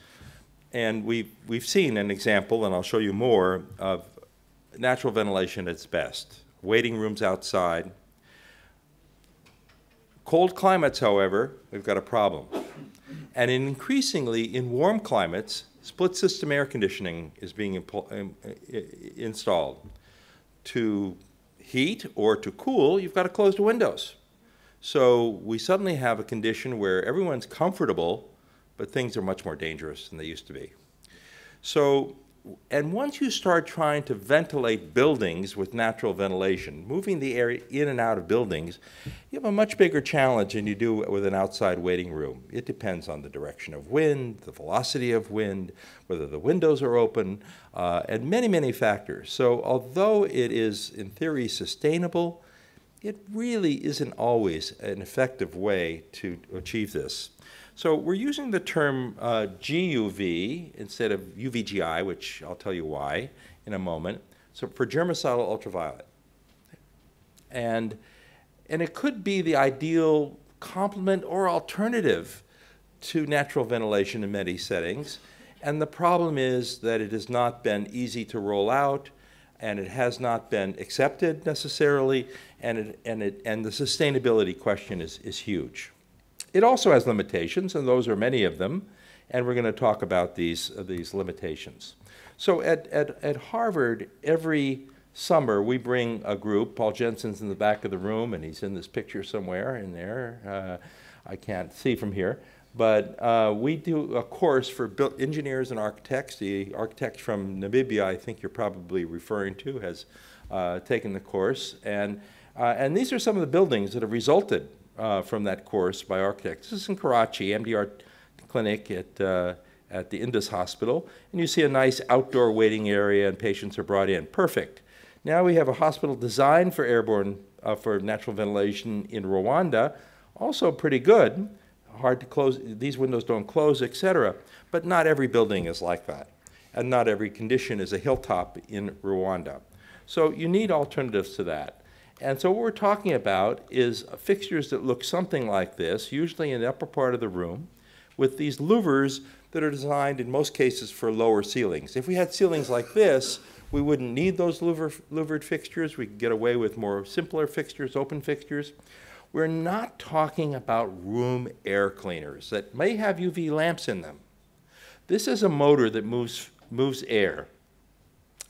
And we've seen an example, and I'll show you more, of natural ventilation at its best. Waiting rooms outside. Cold climates, however, we've got a problem. And increasingly, in warm climates, split system air conditioning is being installed. To heat or to cool, you've got to close the windows. So we suddenly have a condition where everyone's comfortable, but things are much more dangerous than they used to be. So, and once you start trying to ventilate buildings with natural ventilation, moving the air in and out of buildings, you have a much bigger challenge than you do with an outside waiting room. It depends on the direction of wind, the velocity of wind, whether the windows are open, and many, many factors. So although it is, in theory, sustainable, it really isn't always an effective way to achieve this. So we're using the term GUV instead of UVGI, which I'll tell you why in a moment, so for germicidal ultraviolet. And it could be the ideal complement or alternative to natural ventilation in many settings, and the problem is that it has not been easy to roll out, and it has not been accepted necessarily, and the sustainability question is huge. It also has limitations, and those are many of them, and we're going to talk about these limitations. So at Harvard, every summer we bring a group. Paul Jensen's in the back of the room, and he's in this picture somewhere in there. I can't see from here. But we do a course for engineers and architects. The architect from Namibia, I think you're probably referring to, has taken the course. And these are some of the buildings that have resulted from that course by architects. This is in Karachi, MDR clinic at the Indus Hospital. And you see a nice outdoor waiting area, and patients are brought in. Perfect. Now we have a hospital designed for airborne, for natural ventilation in Rwanda. Also pretty good. Hard to close, these windows don't close, etc. But not every building is like that. And not every condition is a hilltop in Rwanda. So you need alternatives to that. And so what we're talking about is fixtures that look something like this, usually in the upper part of the room, with these louvers that are designed in most cases for lower ceilings. If we had ceilings like this, we wouldn't need those louvered fixtures. We could get away with more simpler fixtures, open fixtures. We're not talking about room air cleaners that may have UV lamps in them. This is a motor that moves air.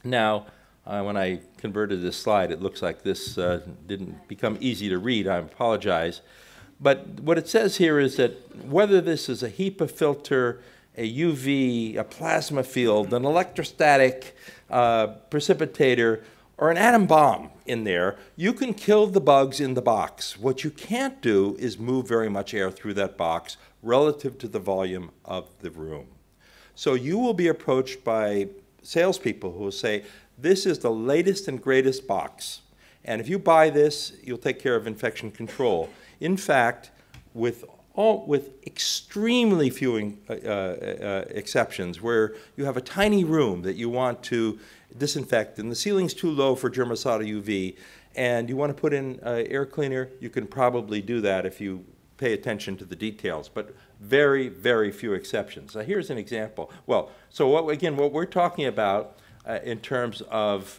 Now, when I converted this slide, it looks like this didn't become easy to read. I apologize. But what it says here is that whether this is a HEPA filter, a UV, a plasma field, an electrostatic precipitator, or an atom bomb in there, you can kill the bugs in the box. What you can't do is move very much air through that box relative to the volume of the room. So you will be approached by salespeople who will say, this is the latest and greatest box. And if you buy this, you'll take care of infection control. In fact, with extremely few exceptions, where you have a tiny room that you want to disinfect and the ceiling's too low for germicidal UV, and you want to put in an air cleaner, you can probably do that if you pay attention to the details, but very, very few exceptions. Now here's an example. Well, so what we're talking about in terms of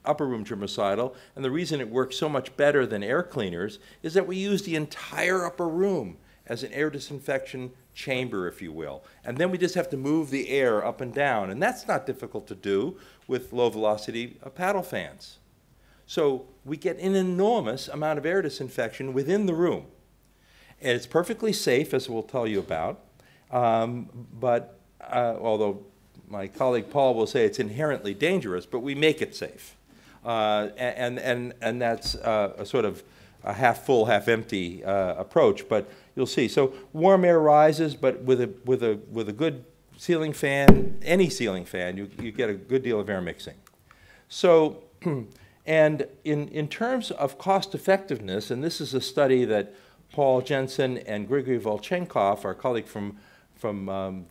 upper room germicidal, and the reason it works so much better than air cleaners is that we use the entire upper room as an air disinfection chamber, if you will. And then we just have to move the air up and down, and that's not difficult to do with low velocity paddle fans. So we get an enormous amount of air disinfection within the room. And it's perfectly safe, as we'll tell you about, although my colleague Paul will say it's inherently dangerous, but we make it safe. And that's a sort of a half full, half empty approach, but you'll see. So warm air rises, but with a good ceiling fan, any ceiling fan, you get a good deal of air mixing. So, and in terms of cost effectiveness, and this is a study that Paul Jensen and Grigory Volchenkov, our colleague from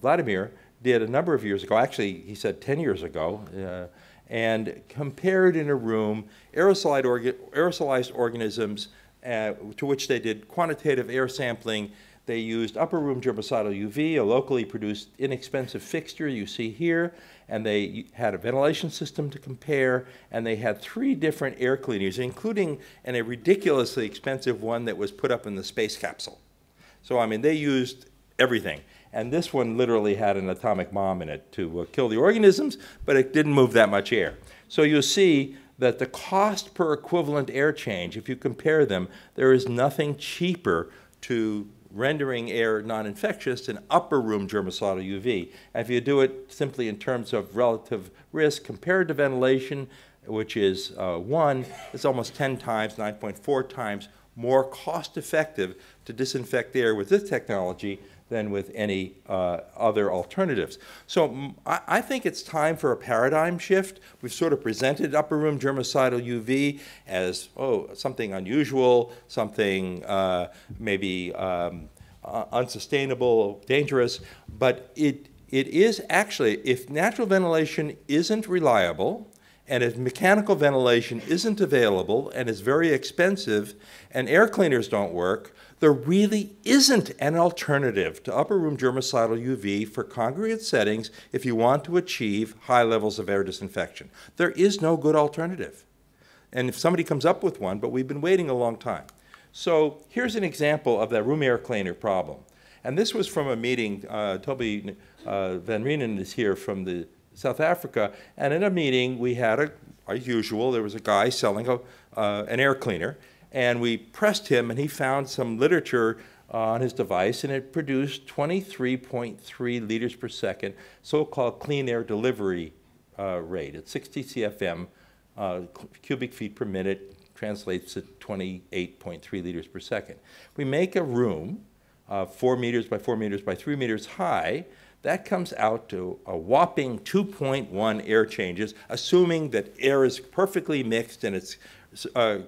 Vladimir, did a number of years ago, actually he said 10 years ago, and compared in a room aerosolized organisms to which they did quantitative air sampling. They used upper room germicidal UV, a locally produced inexpensive fixture you see here, and they had a ventilation system to compare, and they had 3 different air cleaners, including a ridiculously expensive one that was put up in the space capsule. So, I mean, they used everything. And this one literally had an atomic bomb in it to kill the organisms, but it didn't move that much air. So you'll see that the cost per equivalent air change, if you compare them, there is nothing cheaper to rendering air non-infectious than upper room germicidal UV. And if you do it simply in terms of relative risk compared to ventilation, which is 1, it's almost 10 times, 9.4 times more cost effective to disinfect air with this technology than with any other alternatives. So I think it's time for a paradigm shift. We've sort of presented upper room germicidal UV as, something unusual, something maybe unsustainable, dangerous, but it is actually, if natural ventilation isn't reliable And if mechanical ventilation isn't available and is very expensive and air cleaners don't work, there really isn't an alternative to upper room germicidal UV for congregate settings if you want to achieve high levels of air disinfection. There is no good alternative. And if somebody comes up with one, but we've been waiting a long time. So here's an example of that room air cleaner problem. And this was from a meeting, Toby Van Reenen is here from the South Africa, and in a meeting we had, as usual, there was a guy selling an air cleaner, and we pressed him, and he found some literature on his device, and it produced 23.3 liters per second, so-called clean air delivery rate. It's 60 CFM, cubic feet per minute, translates to 28.3 liters per second. We make a room 4 meters by 4 meters by 3 meters high. That comes out to a whopping 2.1 air changes, assuming that air is perfectly mixed and it's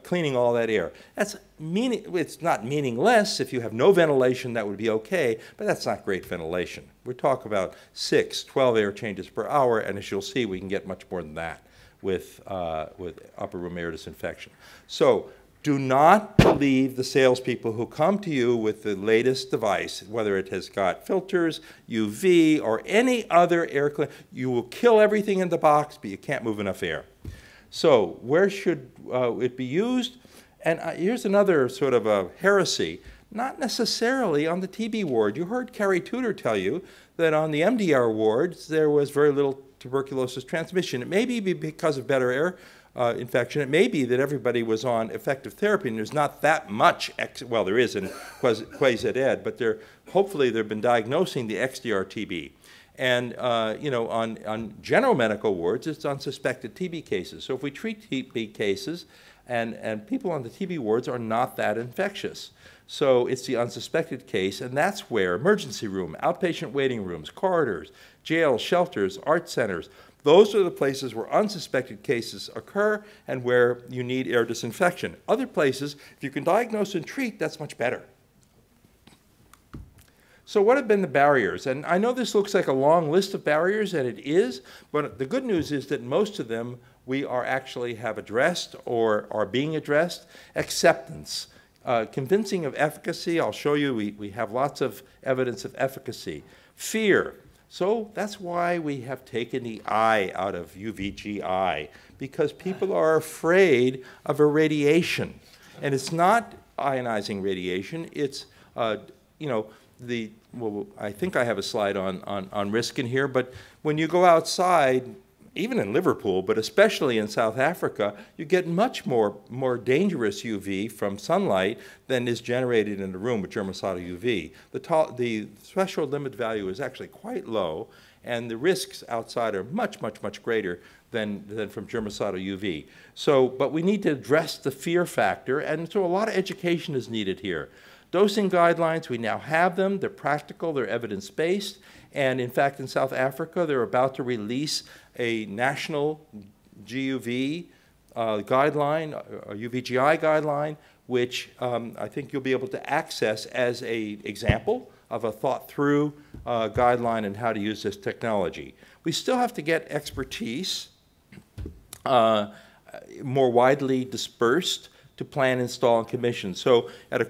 cleaning all that air. It's not meaningless. If you have no ventilation, that would be okay, but that's not great ventilation. We're talking about 6, 12 air changes per hour, and as you'll see, we can get much more than that with upper room air disinfection. So do not believe the salespeople who come to you with the latest device, whether it has got filters, UV, or any other air cleaner. You will kill everything in the box, but you can't move enough air. So where should it be used? And here's another sort of a heresy. Not necessarily on the TB ward. You heard Carrie Tudor tell you that on the MDR wards there was very little tuberculosis transmission. It may be because of better air infection. It may be that everybody was on effective therapy and there's not that much, well, there is in quasi-ed, but hopefully they've been diagnosing the XDR TB. And you know, on general medical wards, it's on suspected TB cases. So if we treat TB cases, and people on the TB wards are not that infectious. So it's the unsuspected case, and that's where emergency room, outpatient waiting rooms, corridors, jails, shelters, art centers, those are the places where unsuspected cases occur and where you need air disinfection. Other places, if you can diagnose and treat, that's much better. So what have been the barriers? And I know this looks like a long list of barriers, and it is, but the good news is that most of them we actually have addressed or are being addressed. Acceptance. Convincing of efficacy. I'll show you, we have lots of evidence of efficacy. Fear. So that's why we have taken the I out of UVGI, because people are afraid of irradiation. And it's not ionizing radiation, it's, you know, well, I think I have a slide on risk in here, but when you go outside, even in Liverpool, but especially in South Africa, you get much more dangerous UV from sunlight than is generated in a room with germicidal UV. The threshold limit value is actually quite low, and the risks outside are much, much, much greater than from germicidal UV. So, but we need to address the fear factor, and so a lot of education is needed here. Dosing guidelines, we now have them. They're practical, they're evidence-based, and in fact, in South Africa, they're about to release a national GUV guideline, a UVGI guideline, which I think you'll be able to access as an example of a thought-through guideline and how to use this technology. We still have to get expertise more widely dispersed to plan, install, and commission. So at a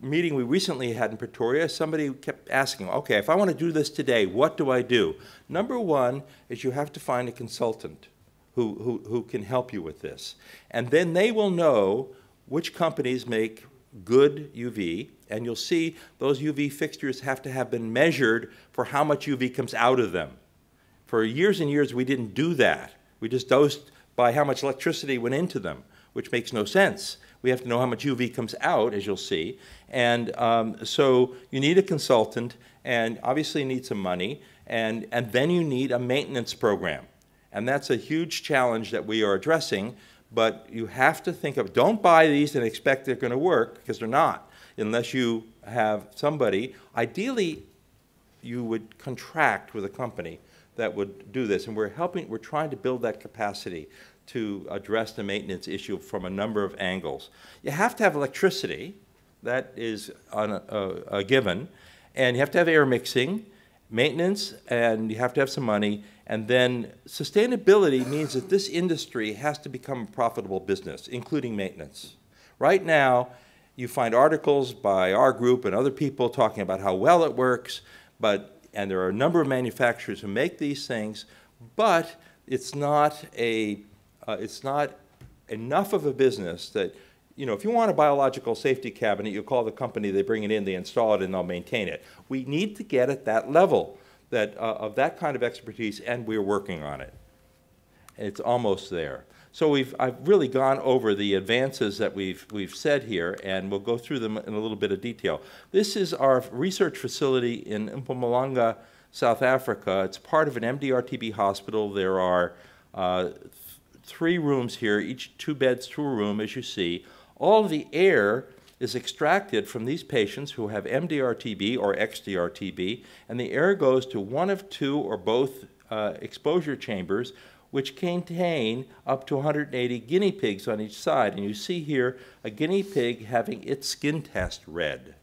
meeting we recently had in Pretoria, somebody kept asking, okay, if I want to do this today, what do I do? Number one is you have to find a consultant who can help you with this. And then they will know which companies make good UV, and you'll see those UV fixtures have to have been measured for how much UV comes out of them. For years and years, we didn't do that. We just dosed by how much electricity went into them, which makes no sense. We have to know how much UV comes out, as you'll see. And so you need a consultant, and obviously you need some money, and then you need a maintenance program. And that's a huge challenge that we are addressing, but you have to think of, don't buy these and expect they're going to work, because they're not, unless you have somebody. Ideally, you would contract with a company that would do this, and we're trying to build that capacity to address the maintenance issue from a number of angles. You have to have electricity, that is a given, and you have to have air mixing, maintenance, and you have to have some money, and then sustainability means that this industry has to become a profitable business, including maintenance. Right now, you find articles by our group and other people talking about how well it works, and there are a number of manufacturers who make these things, but it's not enough of a business that, you know, if you want a biological safety cabinet, you call the company, they bring it in, they install it, and they'll maintain it. We need to get at that level of that kind of expertise, and we're working on it. It's almost there. So I've really gone over the advances that we've said here, and we'll go through them in a little bit of detail. This is our research facility in Mpumalanga, South Africa. It's part of an MDR-TB hospital. There are 3 rooms here, each 2 beds to a room, as you see. All of the air is extracted from these patients who have MDR-TB or XDR-TB, and the air goes to one of 2 or both exposure chambers, which contain up to 180 guinea pigs on each side. And you see here a guinea pig having its skin test read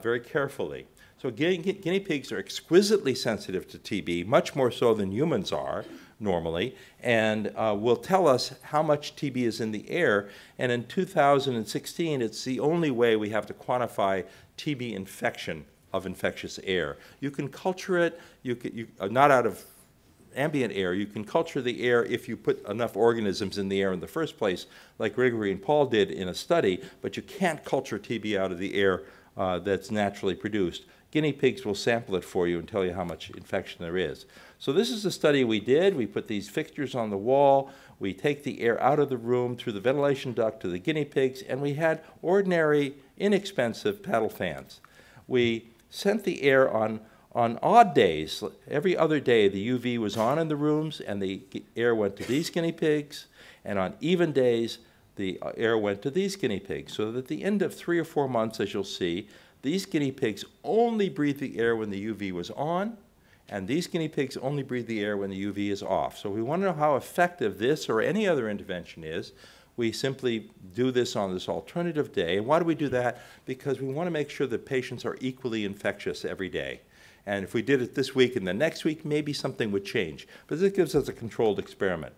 very carefully. So guinea pigs are exquisitely sensitive to TB, much more so than humans are normally, and will tell us how much TB is in the air. And in 2016, it's the only way we have to quantify TB infection of infectious air. You can culture it, not out of ambient air. You can culture the air if you put enough organisms in the air in the first place, like Gregory and Paul did in a study, but you can't culture TB out of the air that's naturally produced. Guinea pigs will sample it for you and tell you how much infection there is. So this is the study we did. We put these fixtures on the wall. We take the air out of the room through the ventilation duct to the guinea pigs, and we had ordinary, inexpensive paddle fans. We sent the air on odd days. Every other day, the UV was on in the rooms, and the air went to these guinea pigs, and on even days, the air went to these guinea pigs. So that at the end of 3 or 4 months, as you'll see, these guinea pigs only breathed the air when the UV was on, and these guinea pigs only breathe the air when the UV is off. So we want to know how effective this or any other intervention is. We simply do this on this alternative day. And why do we do that? Because we want to make sure that patients are equally infectious every day. And if we did it this week and the next week, maybe something would change. But this gives us a controlled experiment.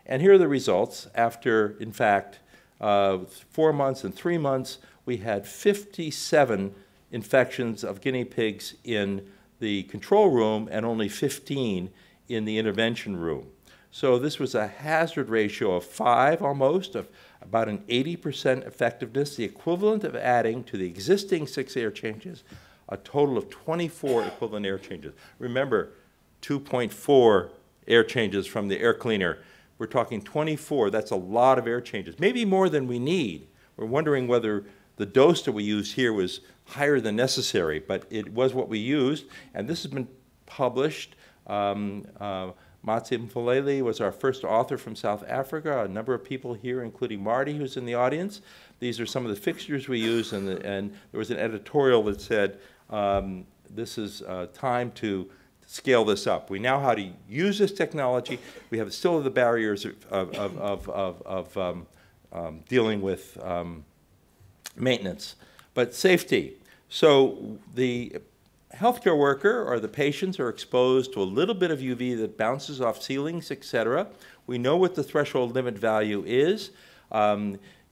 And here are the results. After, in fact, 4 months and 3 months, we had 57 infections of guinea pigs in the control room and only 15 in the intervention room. So this was a hazard ratio of 5 almost, of about an 80% effectiveness, the equivalent of adding to the existing 6 air changes a total of 24 equivalent air changes. Remember, 2.4 air changes from the air cleaner. We're talking 24. That's a lot of air changes, maybe more than we need. We're wondering whether the dose that we used here was higher than necessary, but it was what we used, and this has been published. Matsi Mfuleli was our first author from South Africa, a number of people here, including Marty, who's in the audience. These are some of the fixtures we use, and there was an editorial that said, this is time to scale this up. We know how to use this technology. We have still the barriers of dealing with maintenance, but safety. So the healthcare worker or the patients are exposed to a little bit of UV that bounces off ceilings, etc. We know what the threshold limit value is.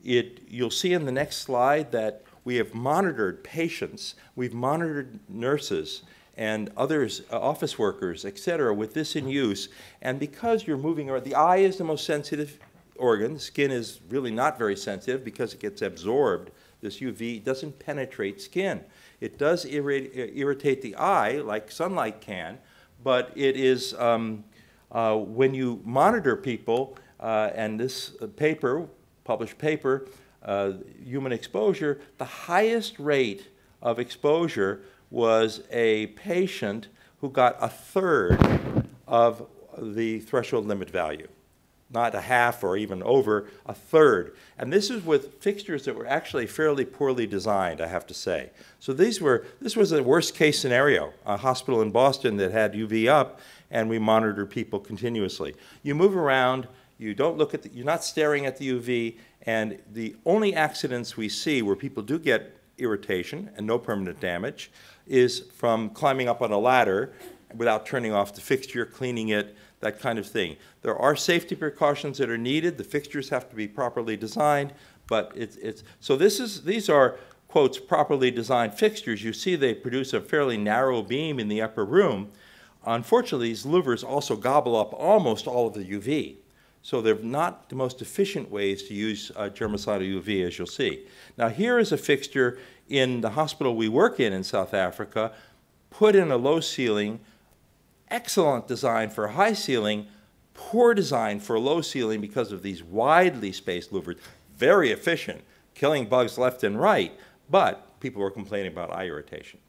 You'll see in the next slide that we have monitored patients, we've monitored nurses and others, office workers, etc., with this in use. And because you're moving around, the eye is the most sensitive organ. The skin is really not very sensitive because it gets absorbed. This UV doesn't penetrate skin. It does irritate the eye like sunlight can, but it is, when you monitor people, and this paper, published paper, human exposure, the highest rate of exposure was a patient who got 1/3 of the threshold limit value. Not a half or even over, 1/3. And this is with fixtures that were actually fairly poorly designed, I have to say. So this was a worst case scenario, a hospital in Boston that had UV up, and we monitored people continuously. You move around, you don't look at you're not staring at the UV, and the only accidents we see where people do get irritation and no permanent damage is from climbing up on a ladder without turning off the fixture, cleaning it, that kind of thing. There are safety precautions that are needed. The fixtures have to be properly designed, but these are, quotes, properly designed fixtures. You see they produce a fairly narrow beam in the upper room. Unfortunately, these louvers also gobble up almost all of the UV. So they're not the most efficient ways to use germicidal UV, as you'll see. Now here is a fixture in the hospital we work in South Africa, put in a low ceiling, excellent design for a high ceiling, poor design for a low ceiling because of these widely spaced louvers. Very efficient, killing bugs left and right, but people were complaining about eye irritation.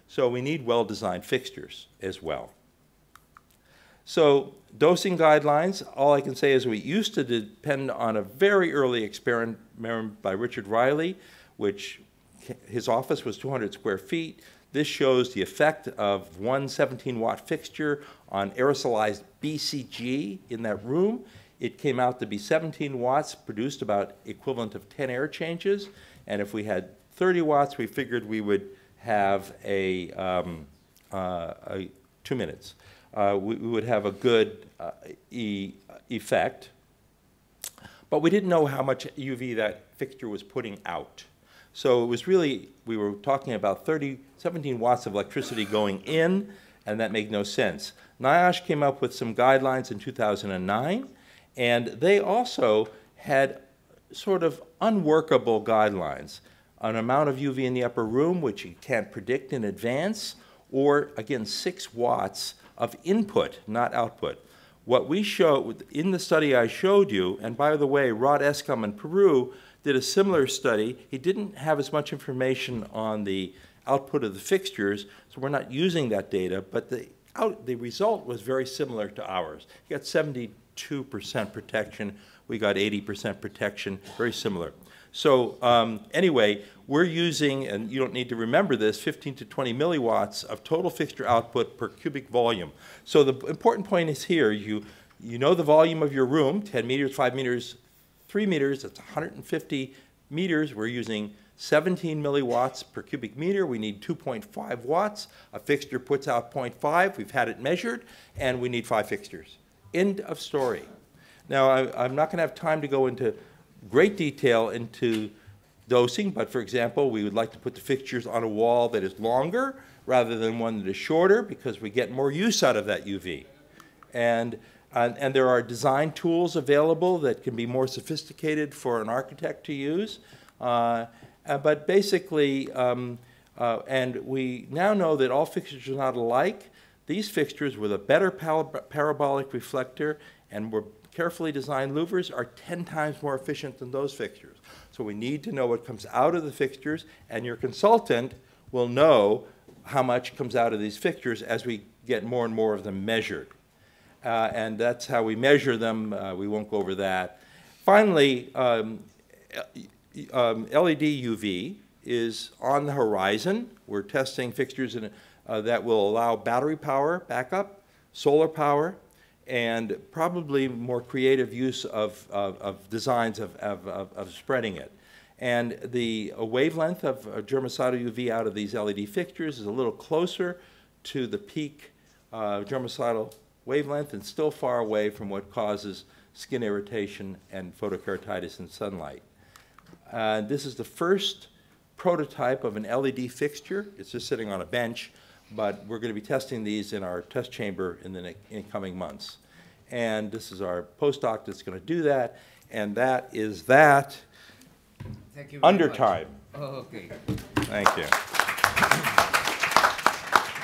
So we need well-designed fixtures as well. So dosing guidelines, all I can say is we used to depend on a very early experiment by Richard Riley, which his office was 200 square feet. This shows the effect of one 17-watt fixture on aerosolized BCG in that room. It came out to be 17 watts, produced about equivalent of 10 air changes. And if we had 30 watts, we figured we would have a 2 minutes. We would have a good effect. But we didn't know how much UV that fixture was putting out. So it was really, we were talking about 17 watts of electricity going in, and that made no sense. NIOSH came up with some guidelines in 2009, and they also had sort of unworkable guidelines. An amount of UV in the upper room, which you can't predict in advance, or again, 6 watts of input, not output. What we showed in the study I showed you, and by the way, Rod Escom in Peru did a similar study. He didn't have as much information on the output of the fixtures, so we're not using that data, but the result was very similar to ours. He got 72% protection, we got 80% protection, very similar. So anyway, we're using, and you don't need to remember this, 15 to 20 milliwatts of total fixture output per cubic volume. So the important point is here, you know the volume of your room, 10 meters, 5 meters, 3 meters, that's 150 meters. We're using 17 milliwatts per cubic meter. We need 2.5 watts. A fixture puts out 0.5. We've had it measured, and we need 5 fixtures. End of story. Now, I'm not going to have time to go into great detail into dosing, but for example, we would like to put the fixtures on a wall that is longer rather than one that is shorter because we get more use out of that UV. And there are design tools available that can be more sophisticated for an architect to use. But basically, and we now know that all fixtures are not alike. These fixtures with a better parabolic reflector and more carefully designed louvers are 10 times more efficient than those fixtures. So we need to know what comes out of the fixtures, and your consultant will know how much comes out of these fixtures as we get more and more of them measured. And that's how we measure them. We won't go over that. Finally, LED UV is on the horizon. We're testing fixtures that will allow battery power backup, solar power, and probably more creative use of designs of spreading it. And the wavelength of germicidal UV out of these LED fixtures is a little closer to the peak germicidal wavelength and still far away from what causes skin irritation and photokeratitis in sunlight. This is the first prototype of an LED fixture. It's just sitting on a bench, but we're going to be testing these in our test chamber in the coming months. And this is our postdoc that's going to do that, and that is that. Thank you very under much. time. Oh, okay. Thank you.